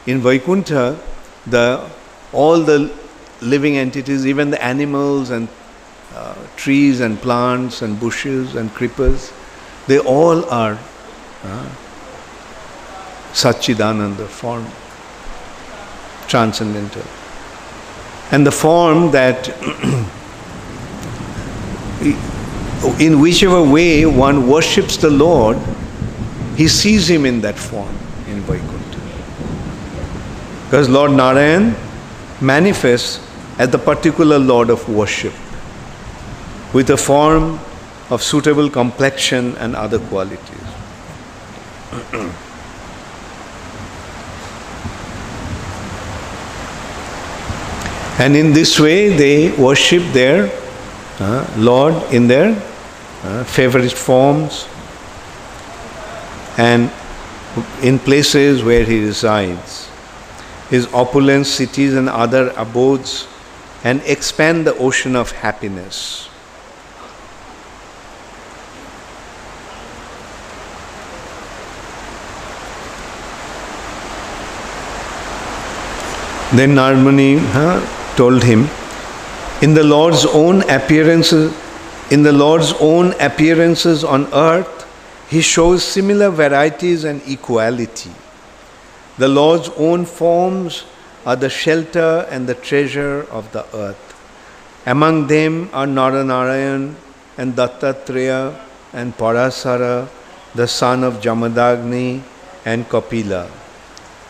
In Vaikuntha, all the living entities, even the animals and trees and plants and bushes and creepers, they all are Satchidananda form, transcendental. And the form that in whichever way one worships the Lord, he sees him in that form in Vaikuntha. Because Lord Narayan manifests as the particular Lord of worship with a form of suitable complexion and other qualities. And in this way they worship their Lord in their favorite forms and in places where he resides, his opulent cities and other abodes, and expand the ocean of happiness. Then Narad Muni told him, in the Lord's own appearances on earth, he shows similar varieties and equality. The Lord's own forms are the shelter and the treasure of the earth. Among them are Naranarayan and Dattatreya and Parasara, the son of Jamadagni and Kapila.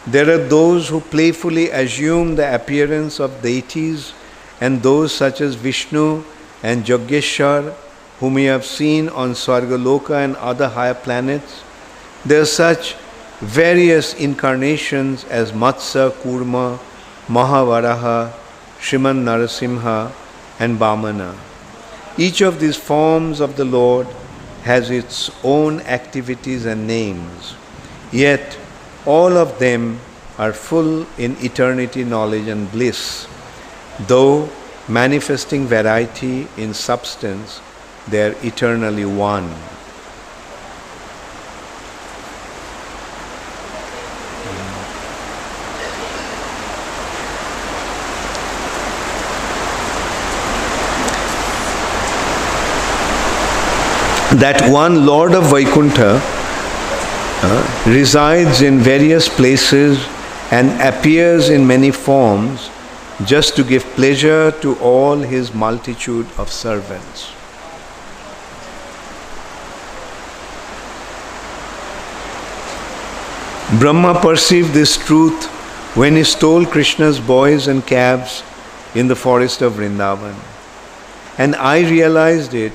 There are those who playfully assume the appearance of deities, and those such as Vishnu and Yogeshwar, whom we have seen on Swargaloka and other higher planets. There are such various incarnations as Matsya, Kurma, Mahavaraha, Shriman Narasimha, and Vamana. Each of these forms of the Lord has its own activities and names, yet all of them are full in eternity, knowledge and bliss. Though manifesting variety in substance, they are eternally one. That one Lord of Vaikuntha resides in various places and appears in many forms just to give pleasure to all his multitude of servants. Brahma perceived this truth when he stole Krishna's boys and calves in the forest of Vrindavan. And I realized it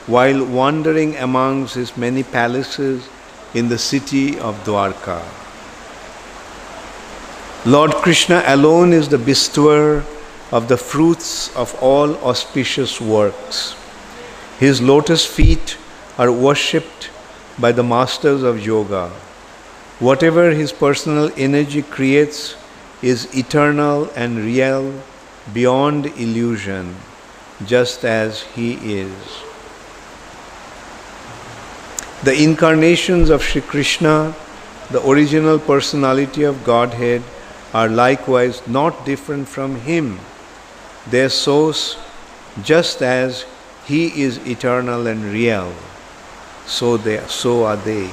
while wandering amongst his many palaces in the city of Dwarka. Lord Krishna alone is the bestower of the fruits of all auspicious works. His lotus feet are worshipped by the masters of yoga. Whatever his personal energy creates is eternal and real, beyond illusion, just as he is. The incarnations of Sri Krishna, the original personality of Godhead, are likewise not different from him. Their source, just as he is eternal and real, so are they.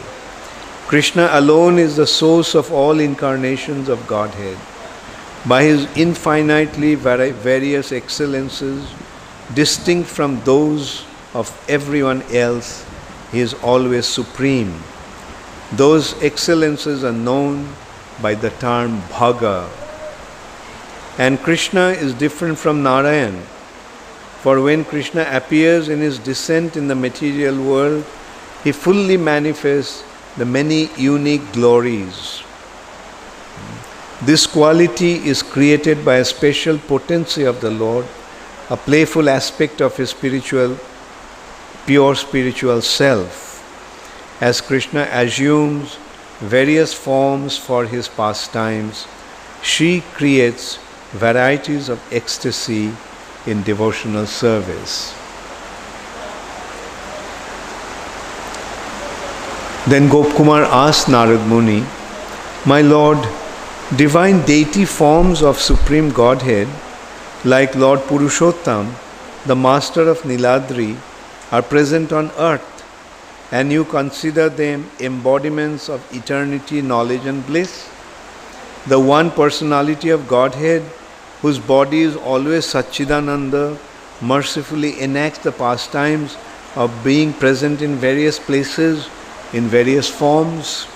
Krishna alone is the source of all incarnations of Godhead. By his infinitely various excellences, distinct from those of everyone else, he is always supreme. Those excellences are known by the term Bhaga. And Krishna is different from Narayan. For when Krishna appears in his descent in the material world, he fully manifests the many unique glories. This quality is created by a special potency of the Lord, a playful aspect of his pure spiritual self. As Krishna assumes various forms for his pastimes, she creates varieties of ecstasy in devotional service. Then Gopkumar asked Narad Muni, "My Lord, divine deity forms of Supreme Godhead, like Lord Purushottam, the master of Niladri, are present on earth, and you consider them embodiments of eternity, knowledge and bliss. The one personality of Godhead, whose body is always Satchidananda, mercifully enacts the pastimes of being present in various places, in various forms.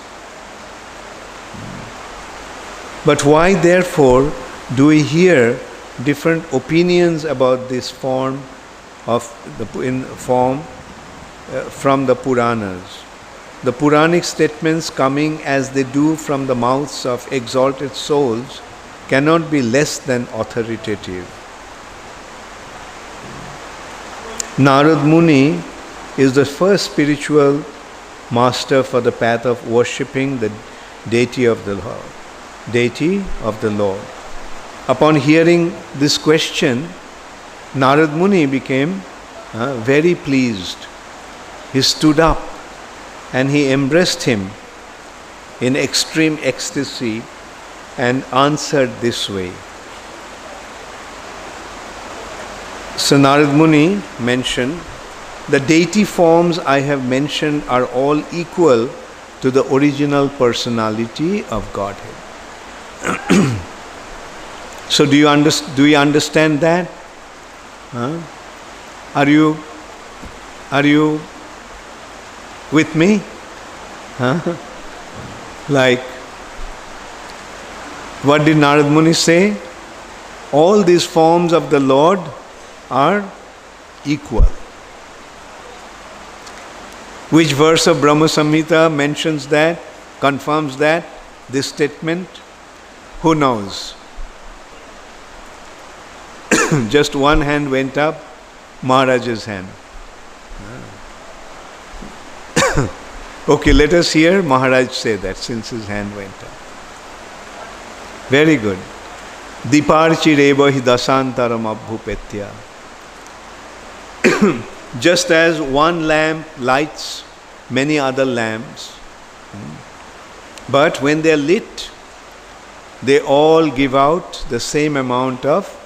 But why, therefore, do we hear different opinions about this form from the Puranas? The Puranic statements coming as they do from the mouths of exalted souls cannot be less than authoritative. Narad Muni is the first spiritual master for the path of worshipping the deity of the Lord. Upon hearing this question, Narad Muni became very pleased. He stood up and he embraced him in extreme ecstasy and answered this way. So Narad Muni mentioned, the deity forms I have mentioned are all equal to the original personality of Godhead. So do you understand that? Are you with me? Like, what did Narad Muni say? All these forms of the Lord are equal. Which verse of Brahma Samhita mentions that, confirms that, this statement? Who knows? Just one hand went up, Maharaj's hand. Okay, let us hear Maharaj say that since his hand went up. Very good. Diparchireva hi dasantaram abhupetya. Just as one lamp lights many other lamps, but when they are lit, they all give out the same amount of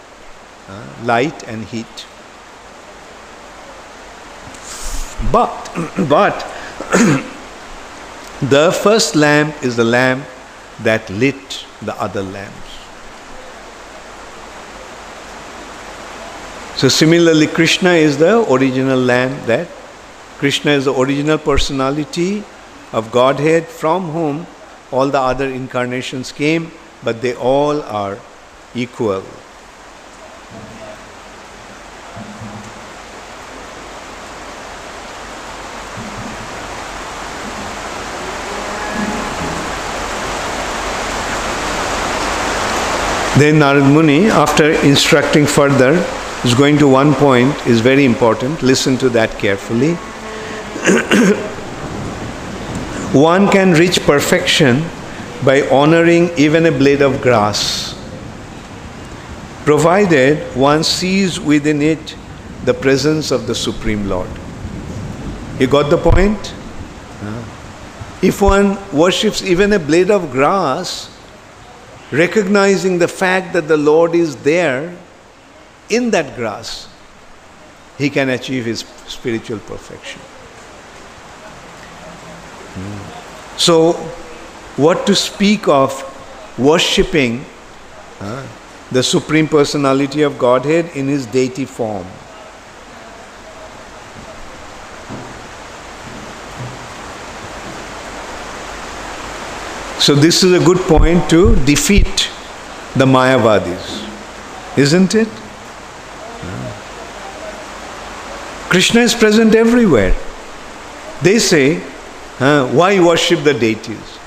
light and heat. But the first lamp is the lamp that lit the other lamps. So similarly, Krishna is the original lamp, that Krishna is the original personality of Godhead from whom all the other incarnations came, but they all are equal. Then Narad Muni, after instructing further, is going to one point, is very important. Listen to that carefully. One can reach perfection by honoring even a blade of grass, provided one sees within it the presence of the Supreme Lord. You got the point? If one worships even a blade of grass, recognizing the fact that the Lord is there in that grass, he can achieve his spiritual perfection. So, what to speak of worshipping the Supreme Personality of Godhead in his deity form? So this is a good point to defeat the Mayavadis, isn't it? Krishna is present everywhere. They say, why worship the deities?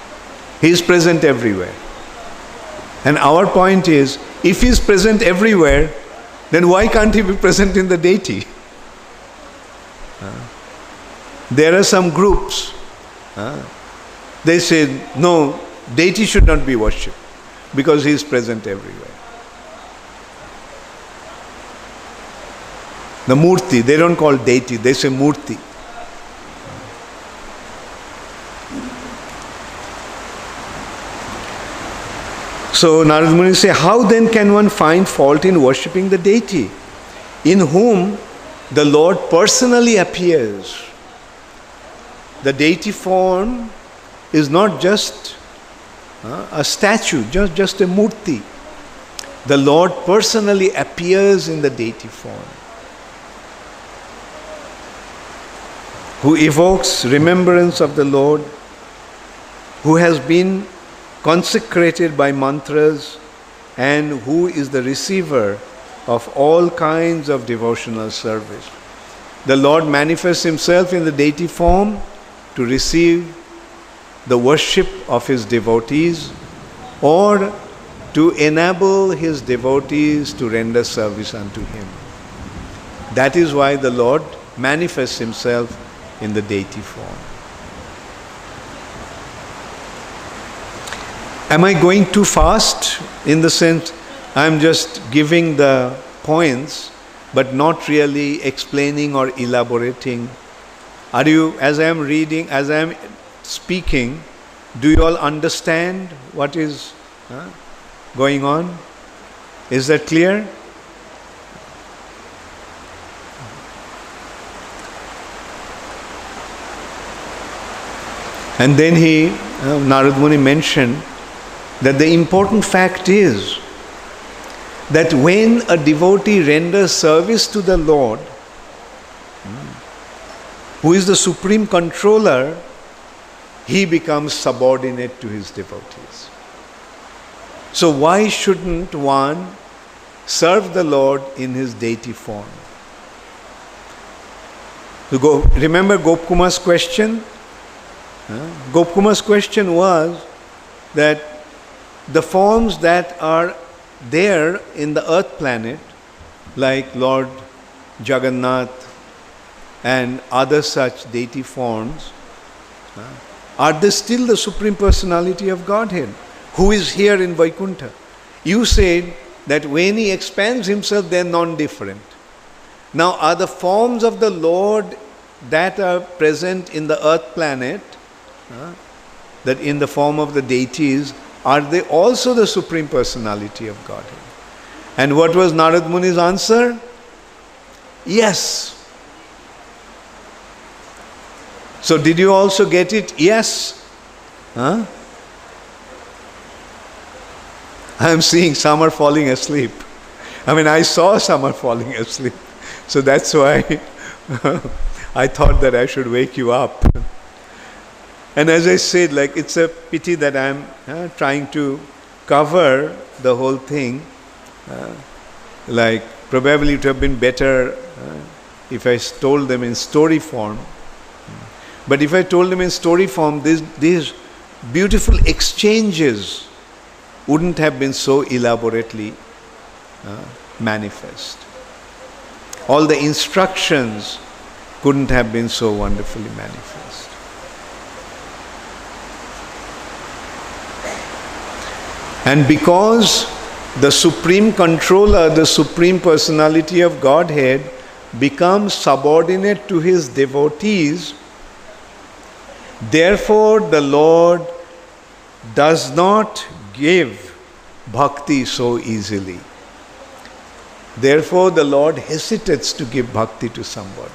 He is present everywhere. And our point is, if he is present everywhere, then why can't he be present in the deity? There are some groups, they say, no, deity should not be worshipped because he is present everywhere. The murti, they don't call deity, they say murti. So Narad Muni say, how then can one find fault in worshipping the deity in whom the Lord personally appears? The deity form is not just a statue, just a murti. The Lord personally appears in the deity form, who evokes remembrance of the Lord, who has been consecrated by mantras, and who is the receiver of all kinds of devotional service. The Lord manifests himself in the deity form to receive the worship of his devotees or to enable his devotees to render service unto him. That is why the Lord manifests himself in the deity form. Am I going too fast? In the sense, I am just giving the points, but not really explaining or elaborating. Are you, as I am reading, as I am speaking, do you all understand what is going on? Is that clear? And then Narad Muni mentioned that the important fact is that when a devotee renders service to the Lord, who is the supreme controller, he becomes subordinate to his devotees. So why shouldn't one serve the Lord in his deity form? Remember Gopkumar's question? Gopkumar's question was that the forms that are there in the earth planet, like Lord Jagannath and other such deity forms, are they still the Supreme Personality of Godhead, who is here in Vaikuntha? You said that when he expands himself, they are non-different. Now, are the forms of the Lord that are present in the earth planet, that in the form of the deities, are they also the Supreme Personality of Godhead? And what was Narad Muni's answer? Yes. So did you also get it? Yes. I am seeing some are falling asleep. I saw some are falling asleep. So that's why I thought that I should wake you up. And as I said, it's a pity that I'm trying to cover the whole thing. Probably it would have been better if I told them in story form. But if I told them in story form, these beautiful exchanges wouldn't have been so elaborately manifest. All the instructions couldn't have been so wonderfully manifest. And because the Supreme Controller, the Supreme Personality of Godhead, becomes subordinate to his devotees, therefore the Lord does not give bhakti so easily. Therefore the Lord hesitates to give bhakti to somebody.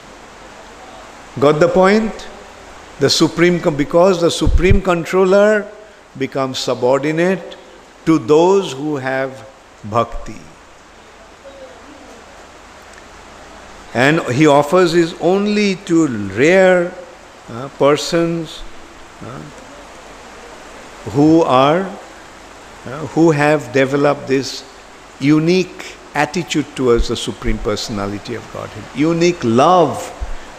Got the point? Because the Supreme Controller becomes subordinate to those who have bhakti. And he offers his only to rare persons who have developed this unique attitude towards the Supreme Personality of Godhead, unique love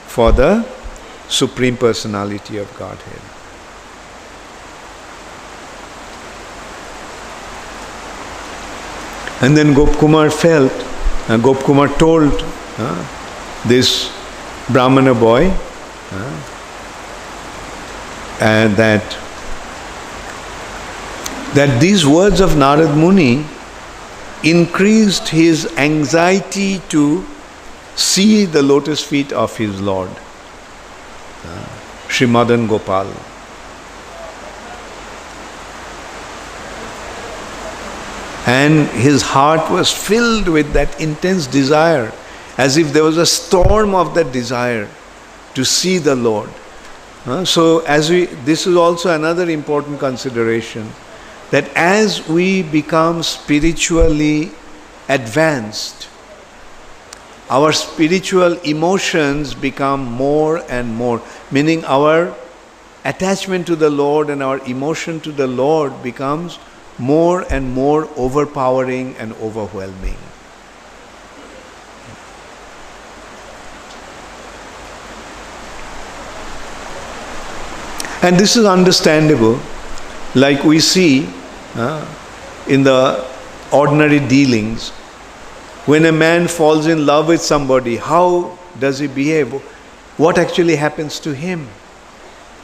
for the Supreme Personality of Godhead. And then Gopkumar told this Brahmana boy that these words of Narad Muni increased his anxiety to see the lotus feet of his Lord, Srimadan Gopal. And his heart was filled with that intense desire, as if there was a storm of that desire to see the Lord. So this is also another important consideration, that as we become spiritually advanced, our spiritual emotions become more and more, meaning our attachment to the Lord and our emotion to the Lord becomes more and more overpowering and overwhelming. And this is understandable, like we see in the ordinary dealings. When a man falls in love with somebody, how does he behave? What actually happens to him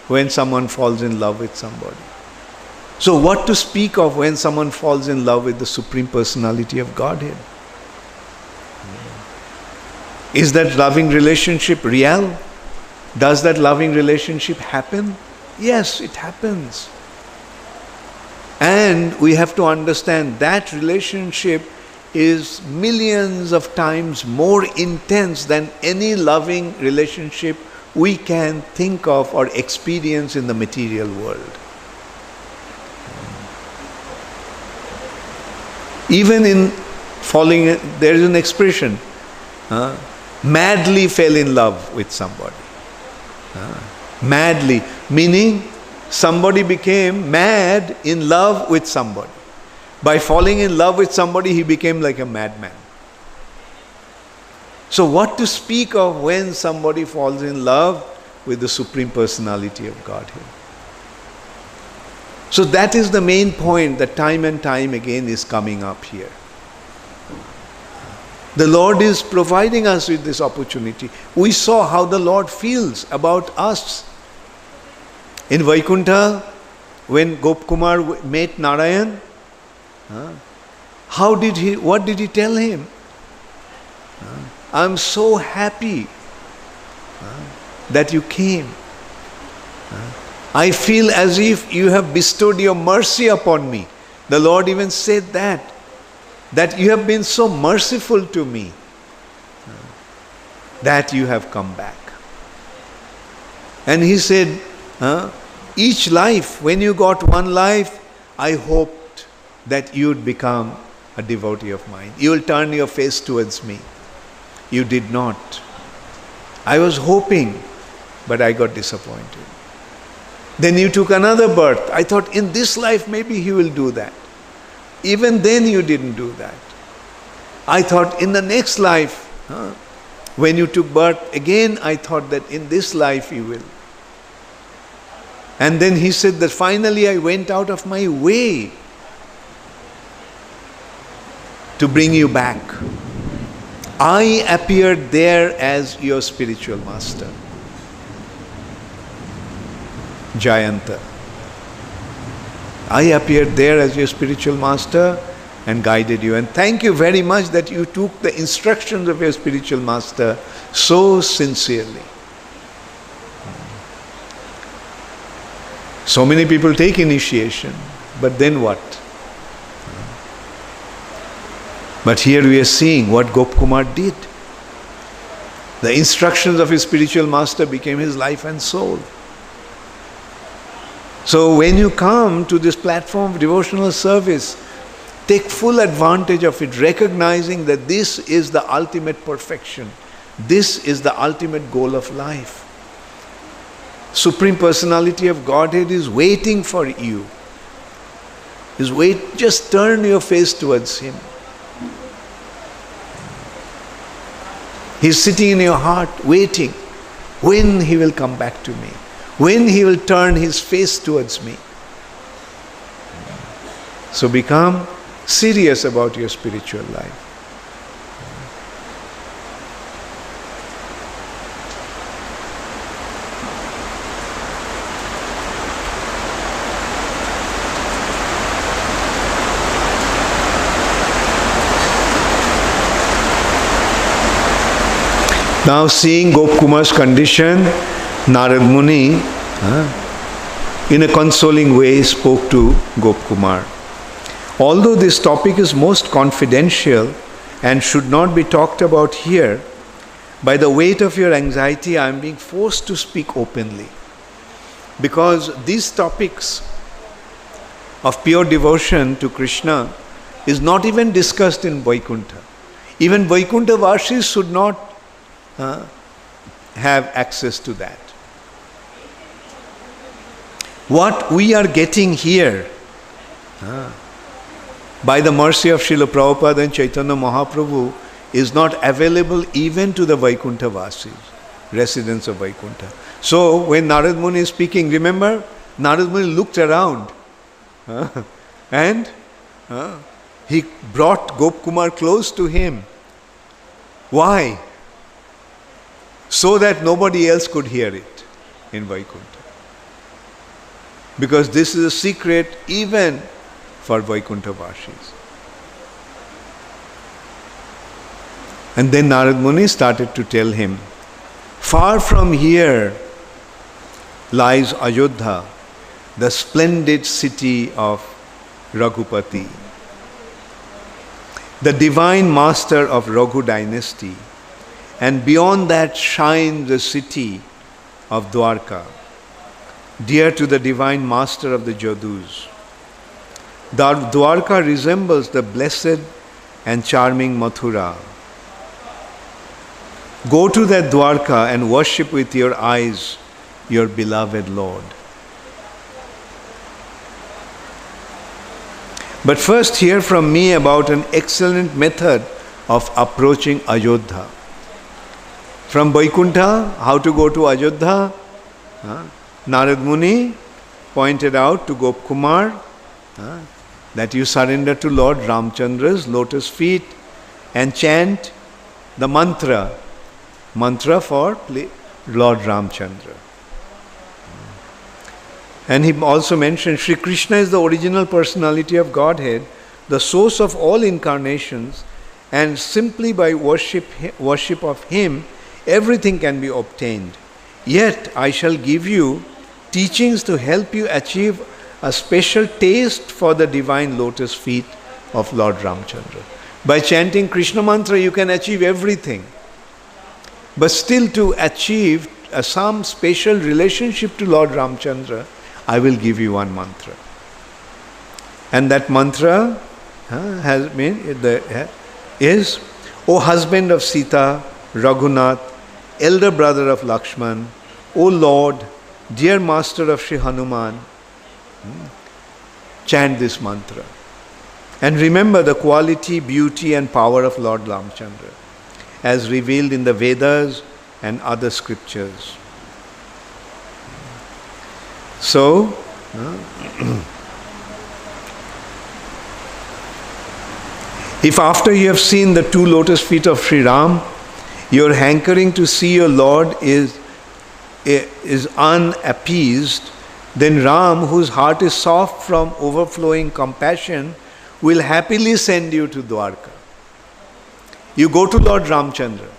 when someone falls in love with somebody? So what to speak of when someone falls in love with the Supreme Personality of Godhead? Is that loving relationship real? Does that loving relationship happen? Yes, it happens. And we have to understand that relationship is millions of times more intense than any loving relationship we can think of or experience in the material world. Even in falling, there is an expression, madly fell in love with somebody. Madly, meaning somebody became mad in love with somebody. By falling in love with somebody, he became like a madman. So what to speak of when somebody falls in love with the Supreme Personality of Godhead? So that is the main point that time and time again is coming up here. The Lord is providing us with this opportunity. We saw how the Lord feels about us. In Vaikuntha, when Gopkumar met Narayan, what did he tell him? I'm so happy that you came. I feel as if you have bestowed your mercy upon me. The Lord even said that you have been so merciful to me that you have come back. And he said, each life, when you got one life, I hoped that you would become a devotee of mine. You will turn your face towards me. You did not. I was hoping, but I got disappointed. Then you took another birth. I thought in this life maybe he will do that. Even then you didn't do that. I thought in the next life, when you took birth, again I thought that in this life he will. And then he said that finally I went out of my way to bring you back. I appeared there as your spiritual master, Jayanta. I appeared there as your spiritual master and guided you. And thank you very much that you took the instructions of your spiritual master so sincerely. So many people take initiation, but then what? But here we are seeing what Gopkumar did. The instructions of his spiritual master became his life and soul. So when you come to this platform of devotional service, take full advantage of it, recognizing that this is the ultimate perfection. This is the ultimate goal of life. Supreme Personality of Godhead is waiting for you is wait, just turn your face towards him. He's sitting in your heart, waiting when he will come back to me, when he will turn his face towards me. So become serious about your spiritual life. Now, seeing Gopkumar's condition, Narad Muni, in a consoling way, spoke to Gopkumar. Although this topic is most confidential and should not be talked about here, by the weight of your anxiety, I am being forced to speak openly. Because these topics of pure devotion to Krishna is not even discussed in Vaikuntha. Even Vaikuntha Vasis should not have access to that. What we are getting here, by the mercy of Srila Prabhupada and Chaitanya Mahaprabhu, is not available even to the Vaikuntha Vasis, residents of Vaikuntha. So when Narad Muni is speaking, remember, Narad Muni looked around and he brought Gopkumar close to him. Why? So that nobody else could hear it in Vaikuntha. Because this is a secret even for Vaikuntha Vasis. And then Narad Muni started to tell him, far from here lies Ayodhya, the splendid city of Raghupati, the divine master of Raghu dynasty. And beyond that shines the city of Dwarka, dear to the divine master of the Jadus. Dwarka resembles the blessed and charming Mathura. Go to that Dwarka and worship with your eyes your beloved Lord. But first hear from me about an excellent method of approaching Ayodhya. From Vaikuntha, how to go to Ayodhya? Narad Muni pointed out to Gopkumar that you surrender to Lord Ramchandra's lotus feet and chant the mantra for Lord Ramchandra. And he also mentioned Sri Krishna is the original personality of Godhead, the source of all incarnations, and simply by worship of him, everything can be obtained. Yet I shall give you teachings to help you achieve a special taste for the divine lotus feet of Lord Ramchandra. By chanting Krishna mantra, you can achieve everything. But still to achieve some special relationship to Lord Ramchandra, I will give you one mantra. And that mantra is, O husband of Sita, Raghunath, elder brother of Lakshman, O Lord, dear master of Sri Hanuman, chant this mantra. And remember the quality, beauty and power of Lord Ramchandra as revealed in the Vedas and other scriptures. So, if after you have seen the two lotus feet of Sri Ram, your hankering to see your Lord is unappeased, then Ram, whose heart is soft from overflowing compassion, will happily send you to Dwarka. You go to Lord Ramchandra,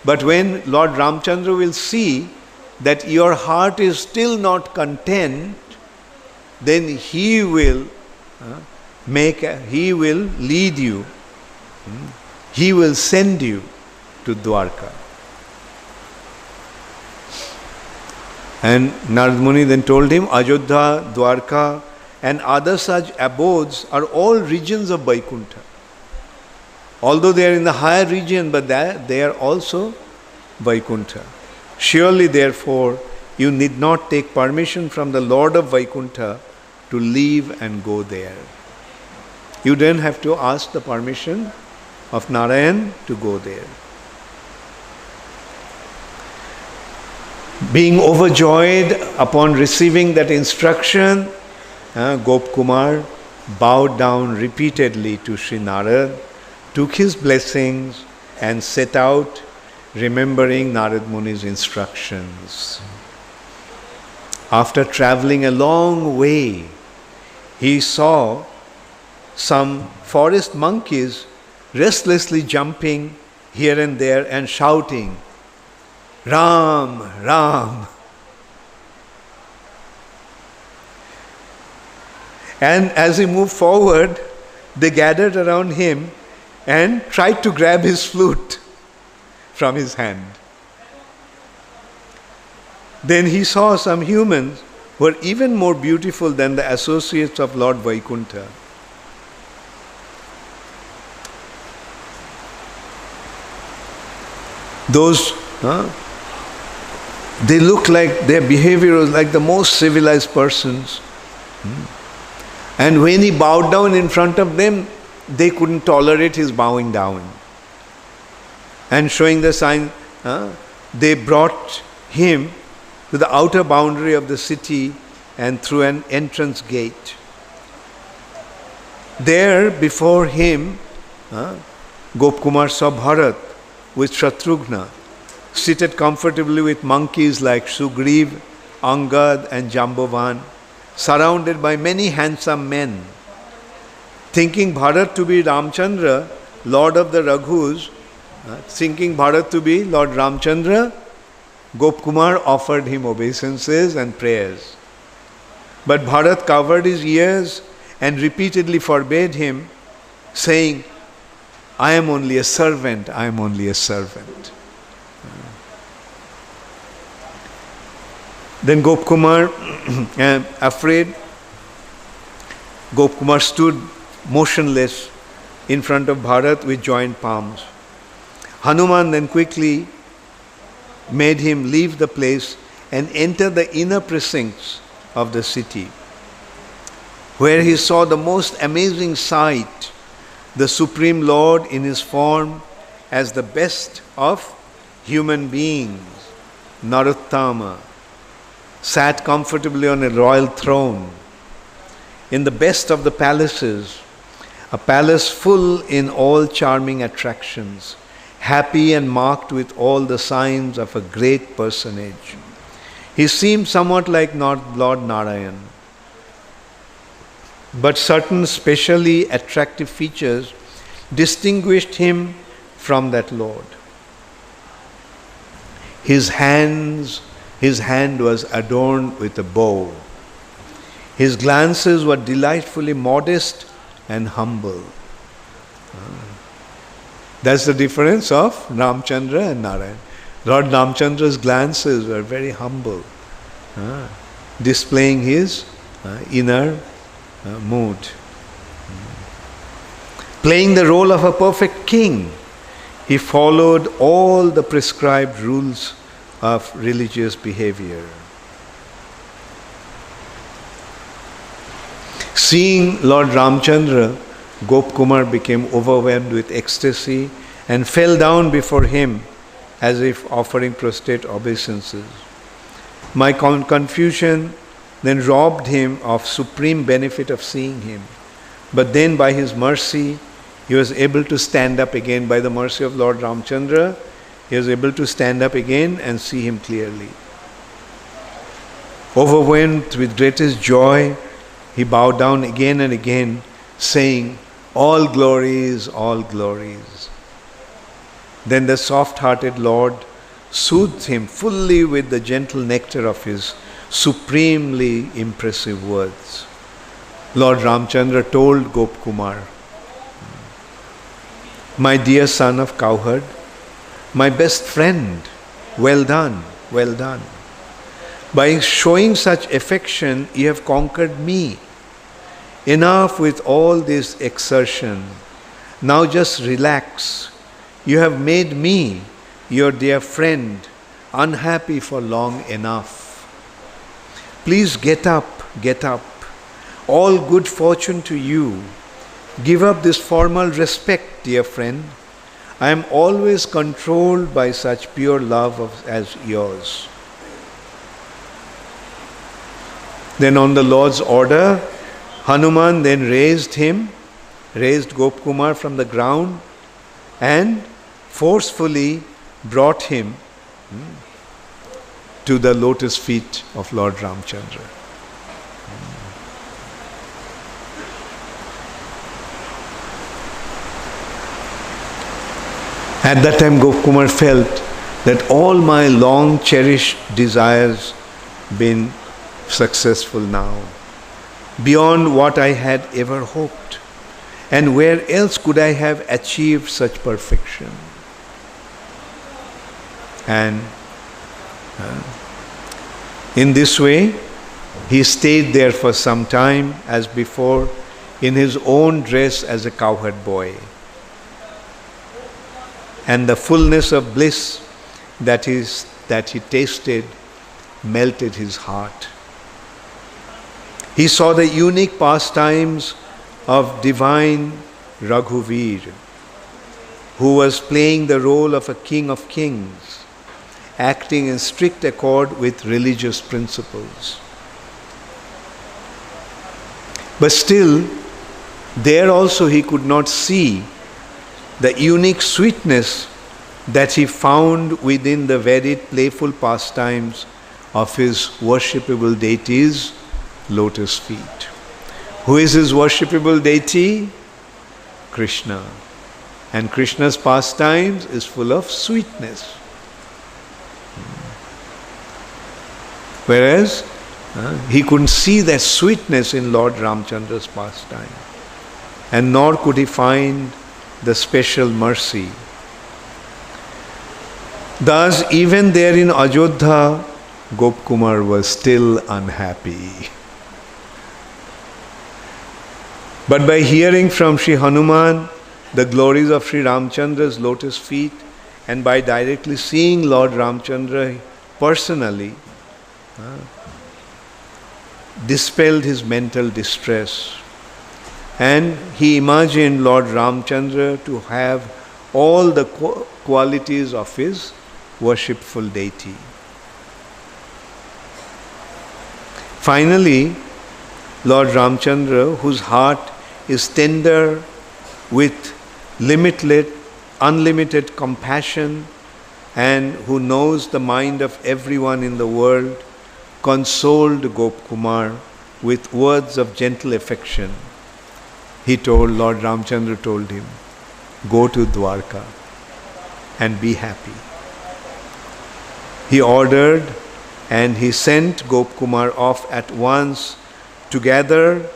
but when Lord Ramchandra will see that your heart is still not content, then he will lead you, he will send you to Dwarka. And Narad Muni then told him, Ayodhya, Dwarka and other such abodes are all regions of Vaikuntha. Although they are in the higher region, but they are also Vaikuntha. Surely therefore, you need not take permission from the Lord of Vaikuntha to leave and go there. You didn't have to ask the permission of Narayan to go there. Being overjoyed upon receiving that instruction, Gop Kumar bowed down repeatedly to Sri Narad, took his blessings and set out, remembering Narad Muni's instructions. After traveling a long way, he saw some forest monkeys restlessly jumping here and there and shouting, "Ram, Ram." And as he moved forward, they gathered around him and tried to grab his flute from his hand. Then he saw some humans who were even more beautiful than the associates of Lord Vaikuntha. Those, they look like, their behavior was like the most civilized persons. And when he bowed down in front of them, they couldn't tolerate his bowing down. And showing the sign, they brought him to the outer boundary of the city and through an entrance gate. There, before him, Gop Kumar saw Bharat with Shatrughna, seated comfortably with monkeys like Sugriv, Angad and Jambavan, surrounded by many handsome men. Thinking Bharat to be Ramchandra, Lord of the Raghus, thinking Bharat to be Lord Ramchandra, Gop Kumar offered him obeisances and prayers. But Bharat covered his ears and repeatedly forbade him, saying, "I am only a servant, I am only a servant." Then Gop Kumar, afraid, Gop Kumar stood motionless in front of Bharat with joined palms. Hanuman then quickly made him leave the place and enter the inner precincts of the city, where he saw the most amazing sight, the Supreme Lord in his form as the best of human beings, Narottama, sat comfortably on a royal throne in the best of the palaces, a palace full in all charming attractions, happy and marked with all the signs of a great personage. He seemed somewhat like Lord Narayan, but certain specially attractive features distinguished him from that Lord. His hand was adorned with a bow. His glances were delightfully modest and humble. That's the difference of Ramchandra and Narayan. Lord Ramchandra's glances were very humble, displaying his inner mood. Playing the role of a perfect king, he followed all the prescribed rules of religious behavior. Seeing Lord Ramchandra, Gop Kumar became overwhelmed with ecstasy and fell down before him as if offering prostrate obeisances. My confusion then robbed him of supreme benefit of seeing him. But then by his mercy, he was able to stand up again. By the mercy of Lord Ramchandra, he was able to stand up again and see him clearly. Overwhelmed with greatest joy, he bowed down again and again, saying, "All glories, all glories." Then the soft-hearted Lord soothed him fully with the gentle nectar of his supremely impressive words. Lord Ramchandra told Gop Kumar, "My dear son of cowherd, my best friend, well done, well done. By showing such affection, you have conquered me. Enough with all this exertion. Now just relax. You have made me, your dear friend, unhappy for long enough. Please get up, get up. All good fortune to you. Give up this formal respect, dear friend. I am always controlled by such pure love as yours. Then on the Lord's order, Hanuman then raised Gopkumar from the ground and forcefully brought him to the lotus feet of Lord Ramchandra. At that time, Gopkumar felt that all my long cherished desires been successful now, beyond what I had ever hoped. And where else could I have achieved such perfection? And in this way, he stayed there for some time as before, in his own dress as a cowherd boy. And the fullness of bliss that he tasted melted his heart. He saw the unique pastimes of divine Raghuvir, who was playing the role of a king of kings, acting in strict accord with religious principles. But still, there also he could not see the unique sweetness that he found within the varied playful pastimes of his worshipable deity's lotus feet. Who is his worshipable deity? Krishna. And Krishna's pastimes is full of sweetness. Whereas he couldn't see that sweetness in Lord Ramchandra's pastime. And nor could he find the special mercy. Thus, even there in Ajodhya, Gopkumar was still unhappy. But by hearing from Sri Hanuman the glories of Sri Ramchandra's lotus feet, and by directly seeing Lord Ramchandra personally, dispelled his mental distress. And he imagined Lord Ramchandra to have all the qualities of his worshipful deity. Finally, Lord Ramchandra, whose heart is tender with unlimited compassion, and who knows the mind of everyone in the world, consoled Gopkumar with words of gentle affection. Lord Ramchandra told him, go to Dwarka and be happy. He ordered and he sent Gopkumar off at once together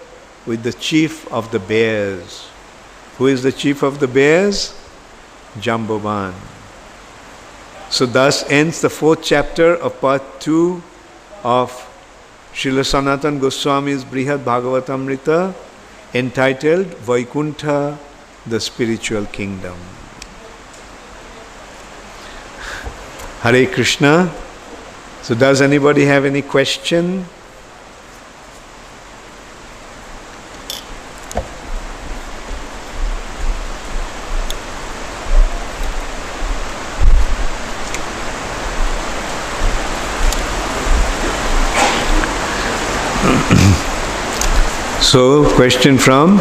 with the chief of the bears. Who is the chief of the bears? Jambavan. So thus ends the 4th chapter of part 2 of Srila Sanatana Goswami's Brihad Bhagavatamritam, entitled Vaikuntha, the Spiritual Kingdom. Hare Krishna. So does anybody have any question? So, question from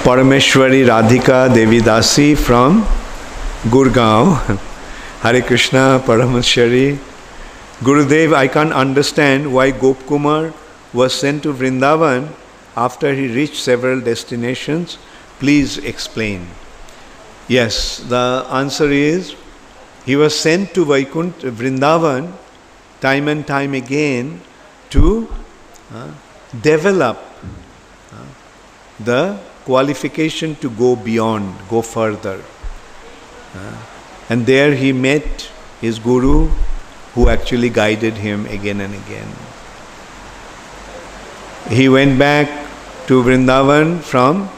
Parameshwari Radhika Devidasi from Gurgaon. Hare Krishna, Parameshwari. Gurudev, I can't understand why Gopkumar was sent to Vrindavan after he reached several destinations. Please explain. Yes, the answer is, he was sent to Vrindavan time and time again to develop the qualification to go beyond, go further. And there he met his guru, who actually guided him again and again. He went back to Vrindavan from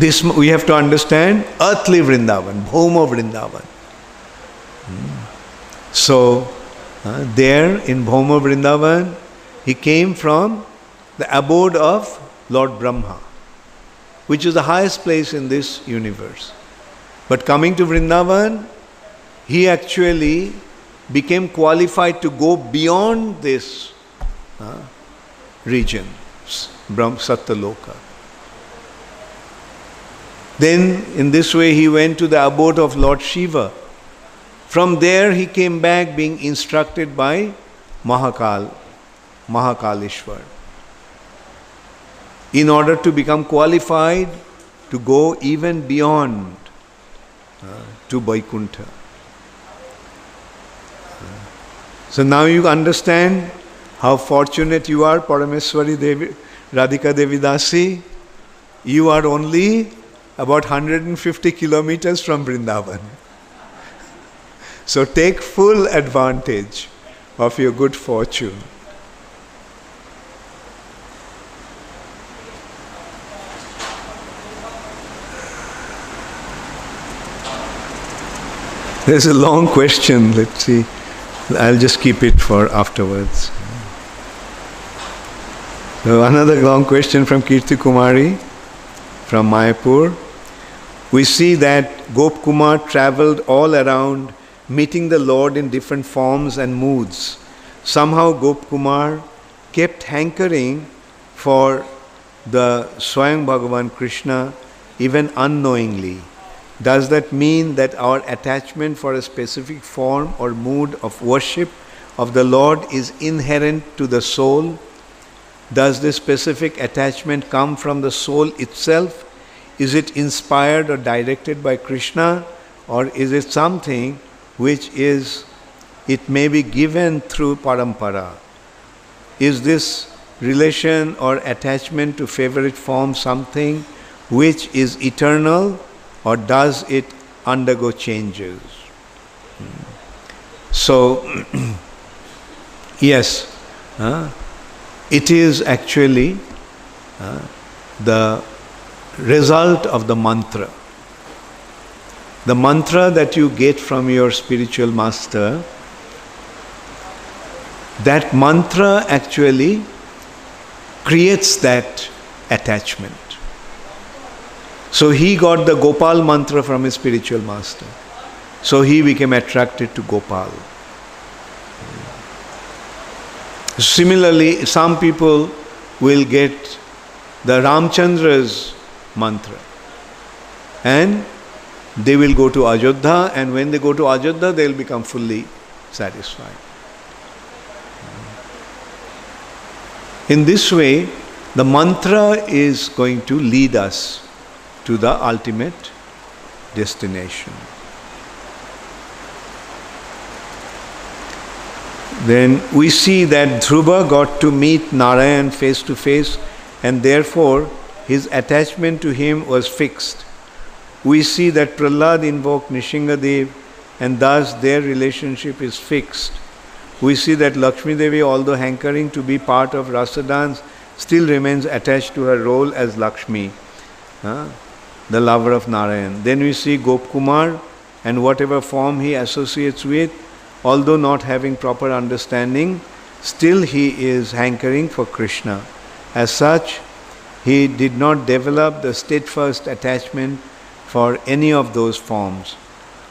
this, we have to understand, earthly Vrindavan, Bhoma Vrindavan. So, there in Bhoma Vrindavan, He came from the abode of Lord Brahma, which is the highest place in this universe. But coming to Vrindavan, he actually became qualified to go beyond this region, Satyaloka. Then in this way he went to the abode of Lord Shiva. From there he came back being instructed by Mahakaleshwar, in order to become qualified to go even beyond to Vaikuntha. So now you understand how fortunate you are, Parameswari Devi, Radhika Devi Dasi. You are only about 150 kilometers from Vrindavan. So take full advantage of your good fortune. There's a long question, let's see. I'll just keep it for afterwards. So another long question from Kirti Kumari from Mayapur. We see that Gop Kumar traveled all around, meeting the Lord in different forms and moods. Somehow Gop Kumar kept hankering for the Swayam Bhagavan Krishna even unknowingly. Does that mean that our attachment for a specific form or mood of worship of the Lord is inherent to the soul? Does this specific attachment come from the soul itself? Is it inspired or directed by Krishna, or is it something which it may be given through parampara? Is this relation or attachment to favorite form something which is eternal, or does it undergo changes? So, yes, it is actually the result of the mantra. The mantra that you get from your spiritual master, that mantra actually creates that attachment. So he got the Gopal mantra from his spiritual master. So he became attracted to Gopal. Similarly, some people will get the Ramchandra's mantra and they will go to Ajodhya, and when they go to Ajodhya, they will become fully satisfied. In this way, the mantra is going to lead us to the ultimate destination. Then we see that Dhruva got to meet Narayan face to face, and therefore his attachment to him was fixed. We see that Prahlad invoked Nishingadev, and thus their relationship is fixed. We see that Lakshmi Devi, although hankering to be part of Rasa dance, still remains attached to her role as Lakshmi, the lover of Narayan. Then we see Gop Kumar, and whatever form he associates with, although not having proper understanding, still he is hankering for Krishna. As such, he did not develop the steadfast attachment for any of those forms.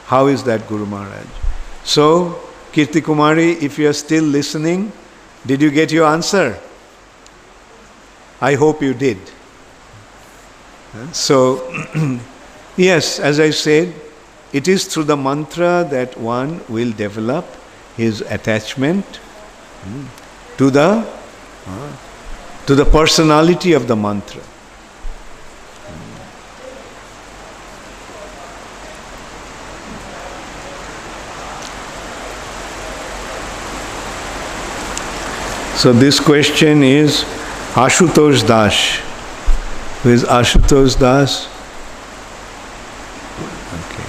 How is that, Guru Maharaj? So, Kirti Kumari, if you are still listening, did you get your answer? I hope you did. So, yes, as I said, it is through the mantra that one will develop his attachment to the personality of the mantra. So this question is Ashutosh Das. Who is Ashutosh Das? Okay.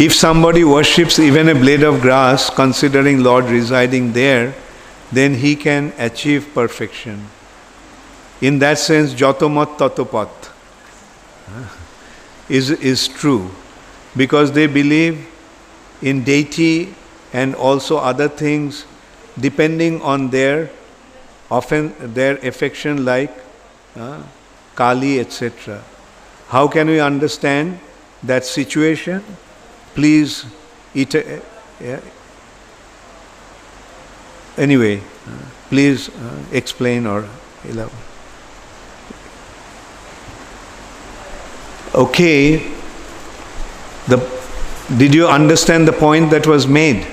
If somebody worships even a blade of grass, considering Lord residing there, then he can achieve perfection. In that sense, Jatomat Tatopat is true, because they believe in deity and also other things depending on their affection, like Kali, etc. How can we understand that situation? Please, anyway, please explain or elaborate. Okay, did you understand the point that was made?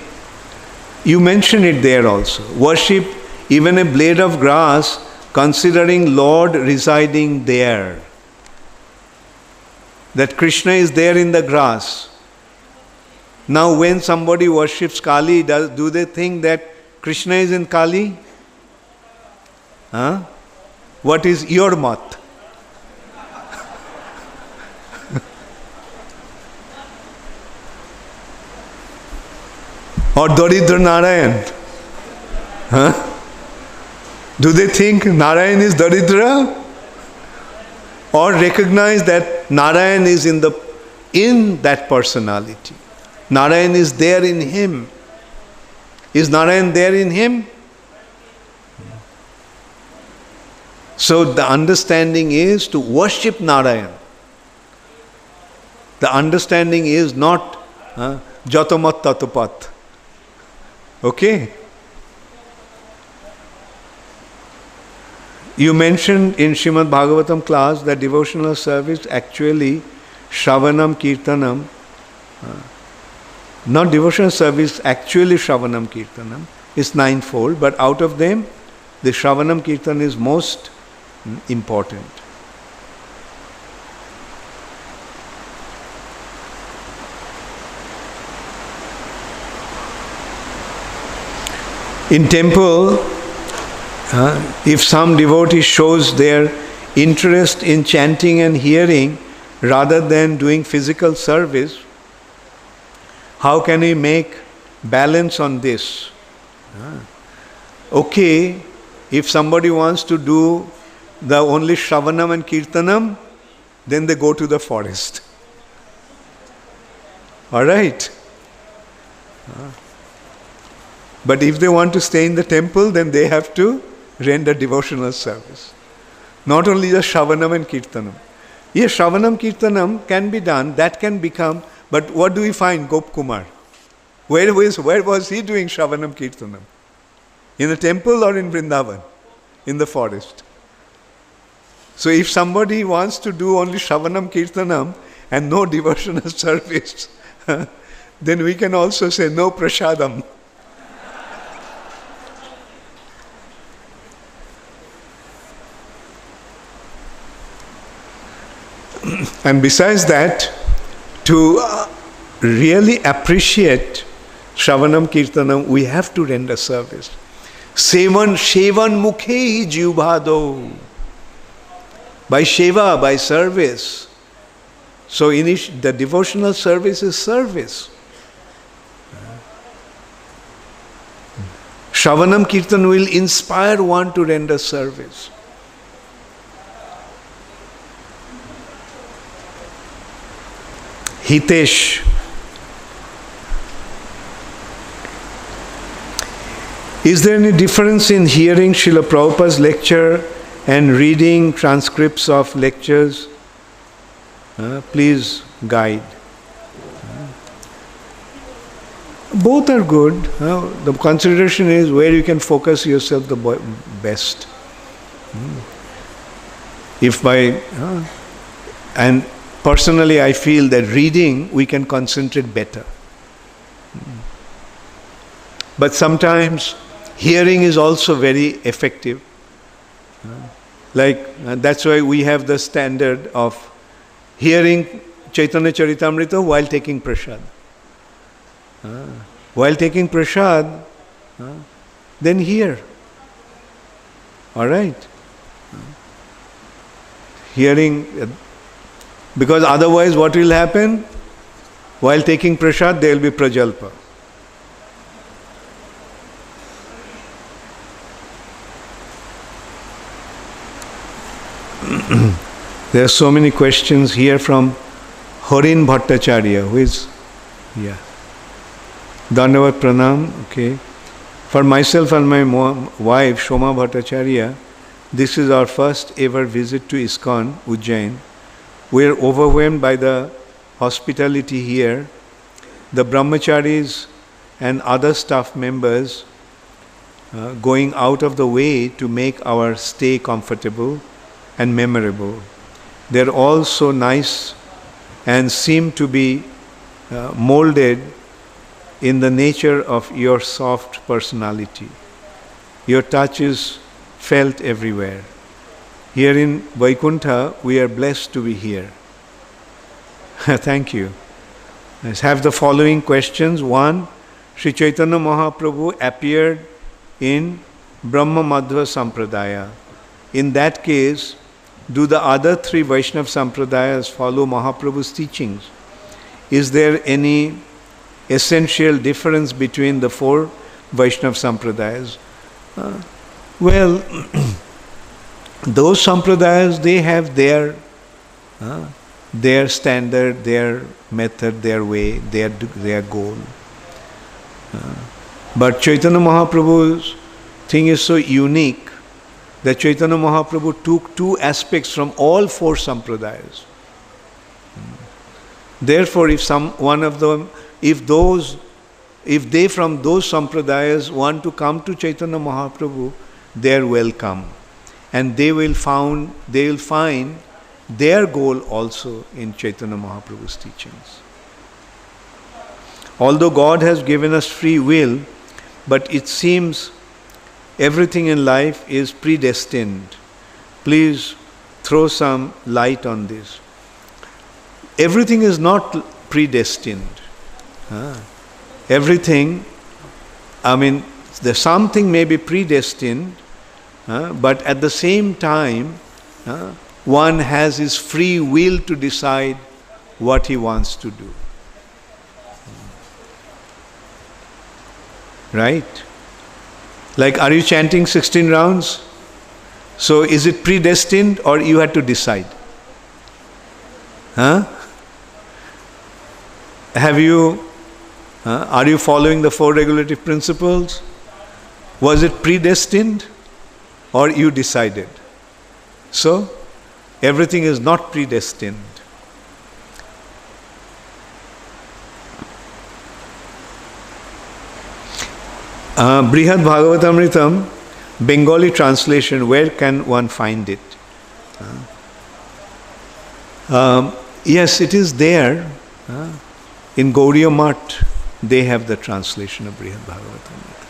You mentioned it there also. Worship even a blade of grass, considering Lord residing there. That Krishna is there in the grass. Now when somebody worships Kali, do they think that Krishna is in Kali? Huh? What is your mat? Or Daridra Narayan? Huh? Do they think Narayan is Daridra? Or recognize that Narayan is in that personality? Narayan is there in him. Is Narayan there in him? So the understanding is to worship Narayan. The understanding is not Jatamat Tatapat. Okay? You mentioned in Srimad Bhagavatam class that devotional service actually Shravanam Kirtanam, not devotional service, actually Shravanam Kirtanam is ninefold, but out of them the Shravanam Kirtan is most important. In temple, if some devotee shows their interest in chanting and hearing rather than doing physical service, how can we make balance on this? Okay, if somebody wants to do the only Shravanam and Kirtanam, then they go to the forest. All right? But if they want to stay in the temple, then they have to render devotional service. Not only the Shravanam and Kirtanam. Yes, Shravanam Kirtanam can be done, that can become, but what do we find? Gop Kumar. Where was he doing Shravanam Kirtanam? In the temple or in Vrindavan? In the forest. So if somebody wants to do only Shravanam Kirtanam and no devotional service, then we can also say no prasadam. And besides that, to really appreciate Shravanam Kirtanam, we have to render service. Sevan mukhe jivbhado. By Sheva, by service. So the devotional service is service. Shravanam Kirtan will inspire one to render service. Hitesh. Is there any difference in hearing Srila Prabhupada's lecture and reading transcripts of lectures? Please guide. Both are good. The consideration is where you can focus yourself the best. If by... and personally, I feel that reading, we can concentrate better. But sometimes hearing is also very effective. That's why we have the standard of hearing Chaitanya Charitamrita while taking prasad. While taking prasad, then hear. All right? Hearing... Because otherwise what will happen? While taking prasad, there will be prajalpa. There are so many questions here from Harin Bhattacharya, who is, Dandavat Pranam, okay. For myself and my wife, Shoma Bhattacharya, this is our first ever visit to ISKCON, Ujjain. We are overwhelmed by the hospitality here. The brahmacharis and other staff members going out of the way to make our stay comfortable and memorable. They're all so nice and seem to be molded in the nature of your soft personality. Your touch is felt everywhere. Here in Vaikuntha, we are blessed to be here. Thank you. Let's have the following questions. 1. Sri Chaitanya Mahaprabhu appeared in Brahma Madhva Sampradaya. In that case, do the other 3 Vaishnava Sampradayas follow Mahaprabhu's teachings? Is there any essential difference between the 4 Vaishnava Sampradayas? Well, those Sampradayas, they have their standard, their method, their way, their goal. But Chaitanya Mahaprabhu's thing is so unique that Chaitanya Mahaprabhu took 2 aspects from all 4 Sampradayas. Therefore, if one of them, if they from those Sampradayas want to come to Chaitanya Mahaprabhu, they are welcome. And they will find their goal also in Chaitanya Mahaprabhu's teachings. Although God has given us free will, but it seems everything in life is predestined. Please throw some light on this. Everything is not predestined. Everything, something may be predestined, but at the same time, one has his free will to decide what he wants to do. Right? Like, are you chanting 16 rounds? So is it predestined or you had to decide? Are you following the 4 regulative principles? Was it predestined or you decided? So, everything is not predestined. Brihad Bhagavatamritam, Bengali translation, where can one find it? Yes, it is there. In Gauriya Math, they have the translation of Brihad Bhagavatamritam.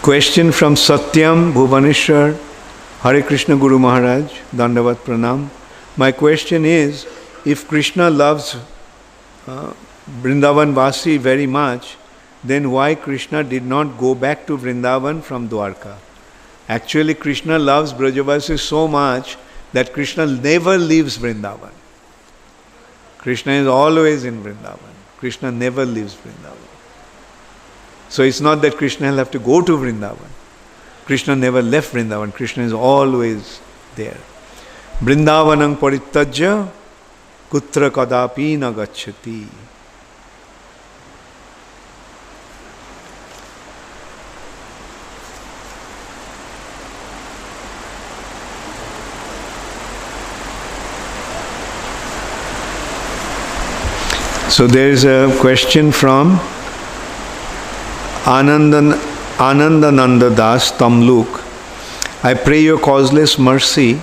Question from Satyam Bhuvaneshwar. Hare Krishna Guru Maharaj, Dandavat Pranam. My question is, if Krishna loves Vrindavan Vasi very much, then why Krishna did not go back to Vrindavan from Dwarka? Actually, Krishna loves Brajavasi so much that Krishna never leaves Vrindavan. Krishna is always in Vrindavan. Krishna never leaves Vrindavan. So it's not that Krishna will have to go to Vrindavan. Krishna never left Vrindavan. Krishna is always there. Vrindavanam parittajya kutra kadapi na gacchati. So there is a question from Anandananda Das Tamluk. I pray your causeless mercy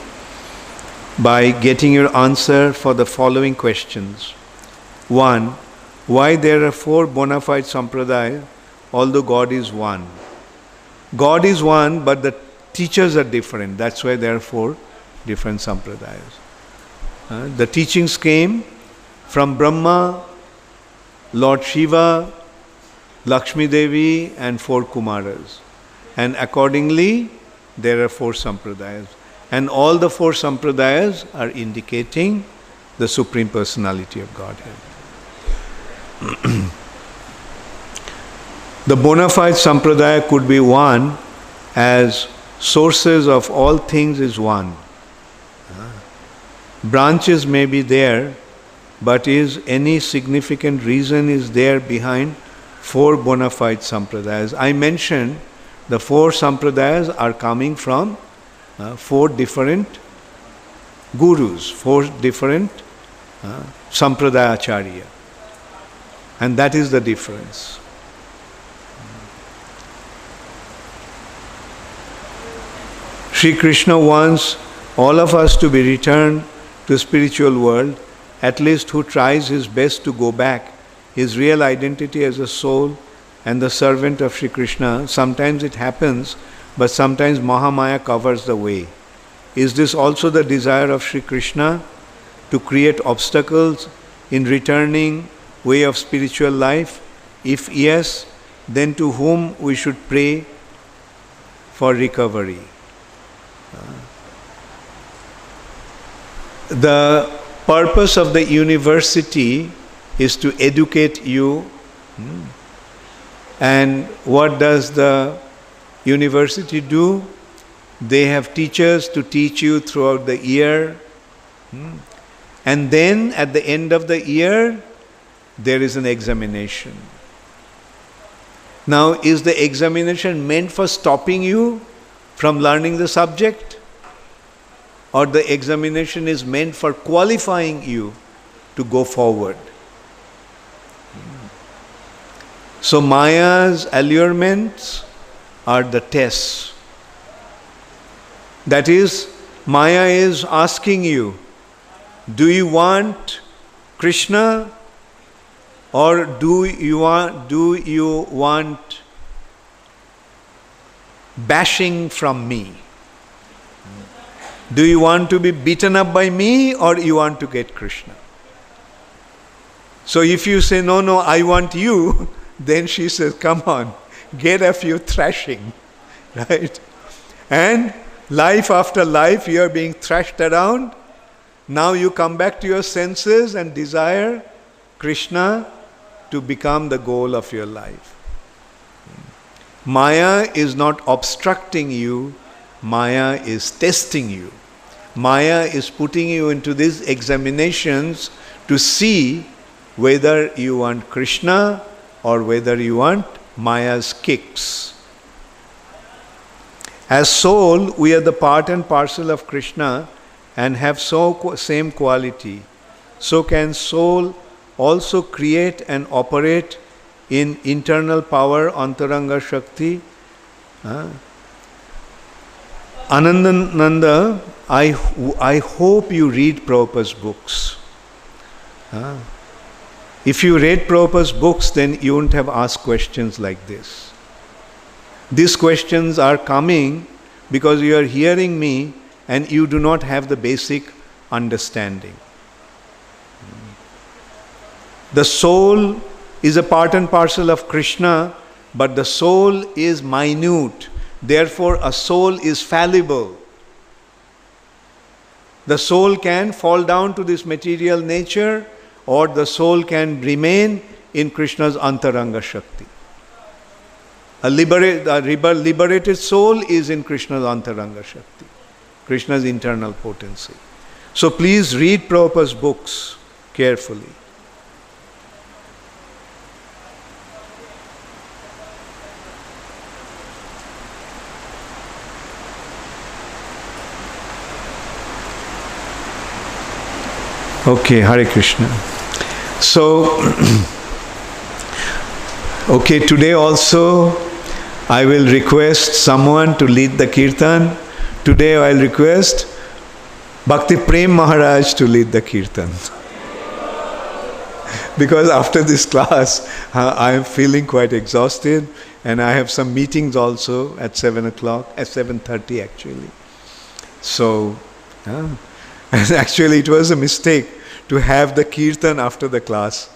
by getting your answer for the following questions. 1. Why there are 4 bona fide sampradaya, although God is one? God is one, but the teachers are different. That's why there are 4 different sampradayas. The teachings came from Brahma, Lord Shiva, Lakshmi Devi and 4 Kumaras. And accordingly, there are 4 sampradayas. And all the 4 sampradayas are indicating the Supreme Personality of Godhead. The bona fide sampradaya could be one as sources of all things is one. Branches may be there, but is any significant reason is there behind 4 bona fide sampradayas? I mentioned the 4 sampradayas are coming from 4 different gurus, 4 different sampradaya acharya. And that is the difference. Sri Krishna wants all of us to be returned to the spiritual world, at least who tries his best to go back. His real identity as a soul and the servant of Sri Krishna. Sometimes it happens, but sometimes Mahamaya covers the way. Is this also the desire of Sri Krishna, to create obstacles in returning way of spiritual life? If yes, then to whom we should pray for recovery? The purpose of the university is to educate you. And what does the university do? They have teachers to teach you throughout the year. And then at the end of the year, there is an examination. Now, is the examination meant for stopping you from learning the subject? Or the examination is meant for qualifying you to go forward? So Maya's allurements are the tests. That is, Maya is asking you, do you want Krishna, or do you want bashing from me? Do you want to be beaten up by me, or you want to get Krishna? So if you say, no, I want you, then she says, come on, get a few thrashing, right? And life after life, you are being thrashed around. Now you come back to your senses and desire Krishna to become the goal of your life. Maya is not obstructing you, Maya is testing you. Maya is putting you into these examinations to see whether you want Krishna or whether you want Maya's kicks. As soul, we are the part and parcel of Krishna and have same quality. So can soul also create and operate in internal power, Antaranga Shakti. Anandananda, I hope you read Prabhupada's books. If you read Prabhupada's books, then you wouldn't have asked questions like this. These questions are coming because you are hearing me and you do not have the basic understanding. The soul is a part and parcel of Krishna, but the soul is minute. Therefore, a soul is fallible. The soul can fall down to this material nature, or the soul can remain in Krishna's Antaranga Shakti. A liberated soul is in Krishna's Antaranga Shakti, Krishna's internal potency. So please read Prabhupada's books carefully. Okay, Hare Krishna. So, today also I will request someone to lead the kirtan. Today I will request Bhakti Prem Maharaj to lead the kirtan. Because after this class, I am feeling quite exhausted, and I have some meetings also at 7 o'clock, at 7:30 actually. So, and actually it was a mistake to have the kirtan after the class,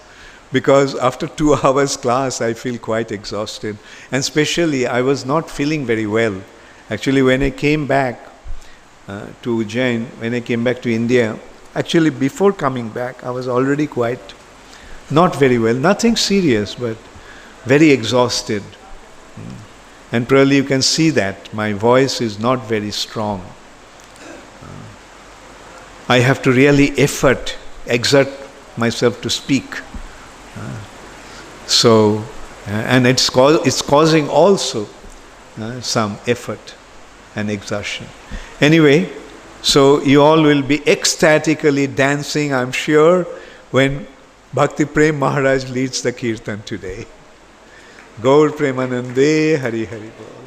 because after 2 hours class I feel quite exhausted, and especially I was not feeling very well. Actually, when I came back to Ujjain, when I came back to India, actually before coming back I was already quite not very well, nothing serious, but very exhausted. And probably you can see that my voice is not very strong. I have to really exert myself to speak. And it's causing also some effort and exertion. Anyway, so you all will be ecstatically dancing, I'm sure, when Bhakti Prem Maharaj leads the kirtan today. Gaur Premanande Hari Hari Bol.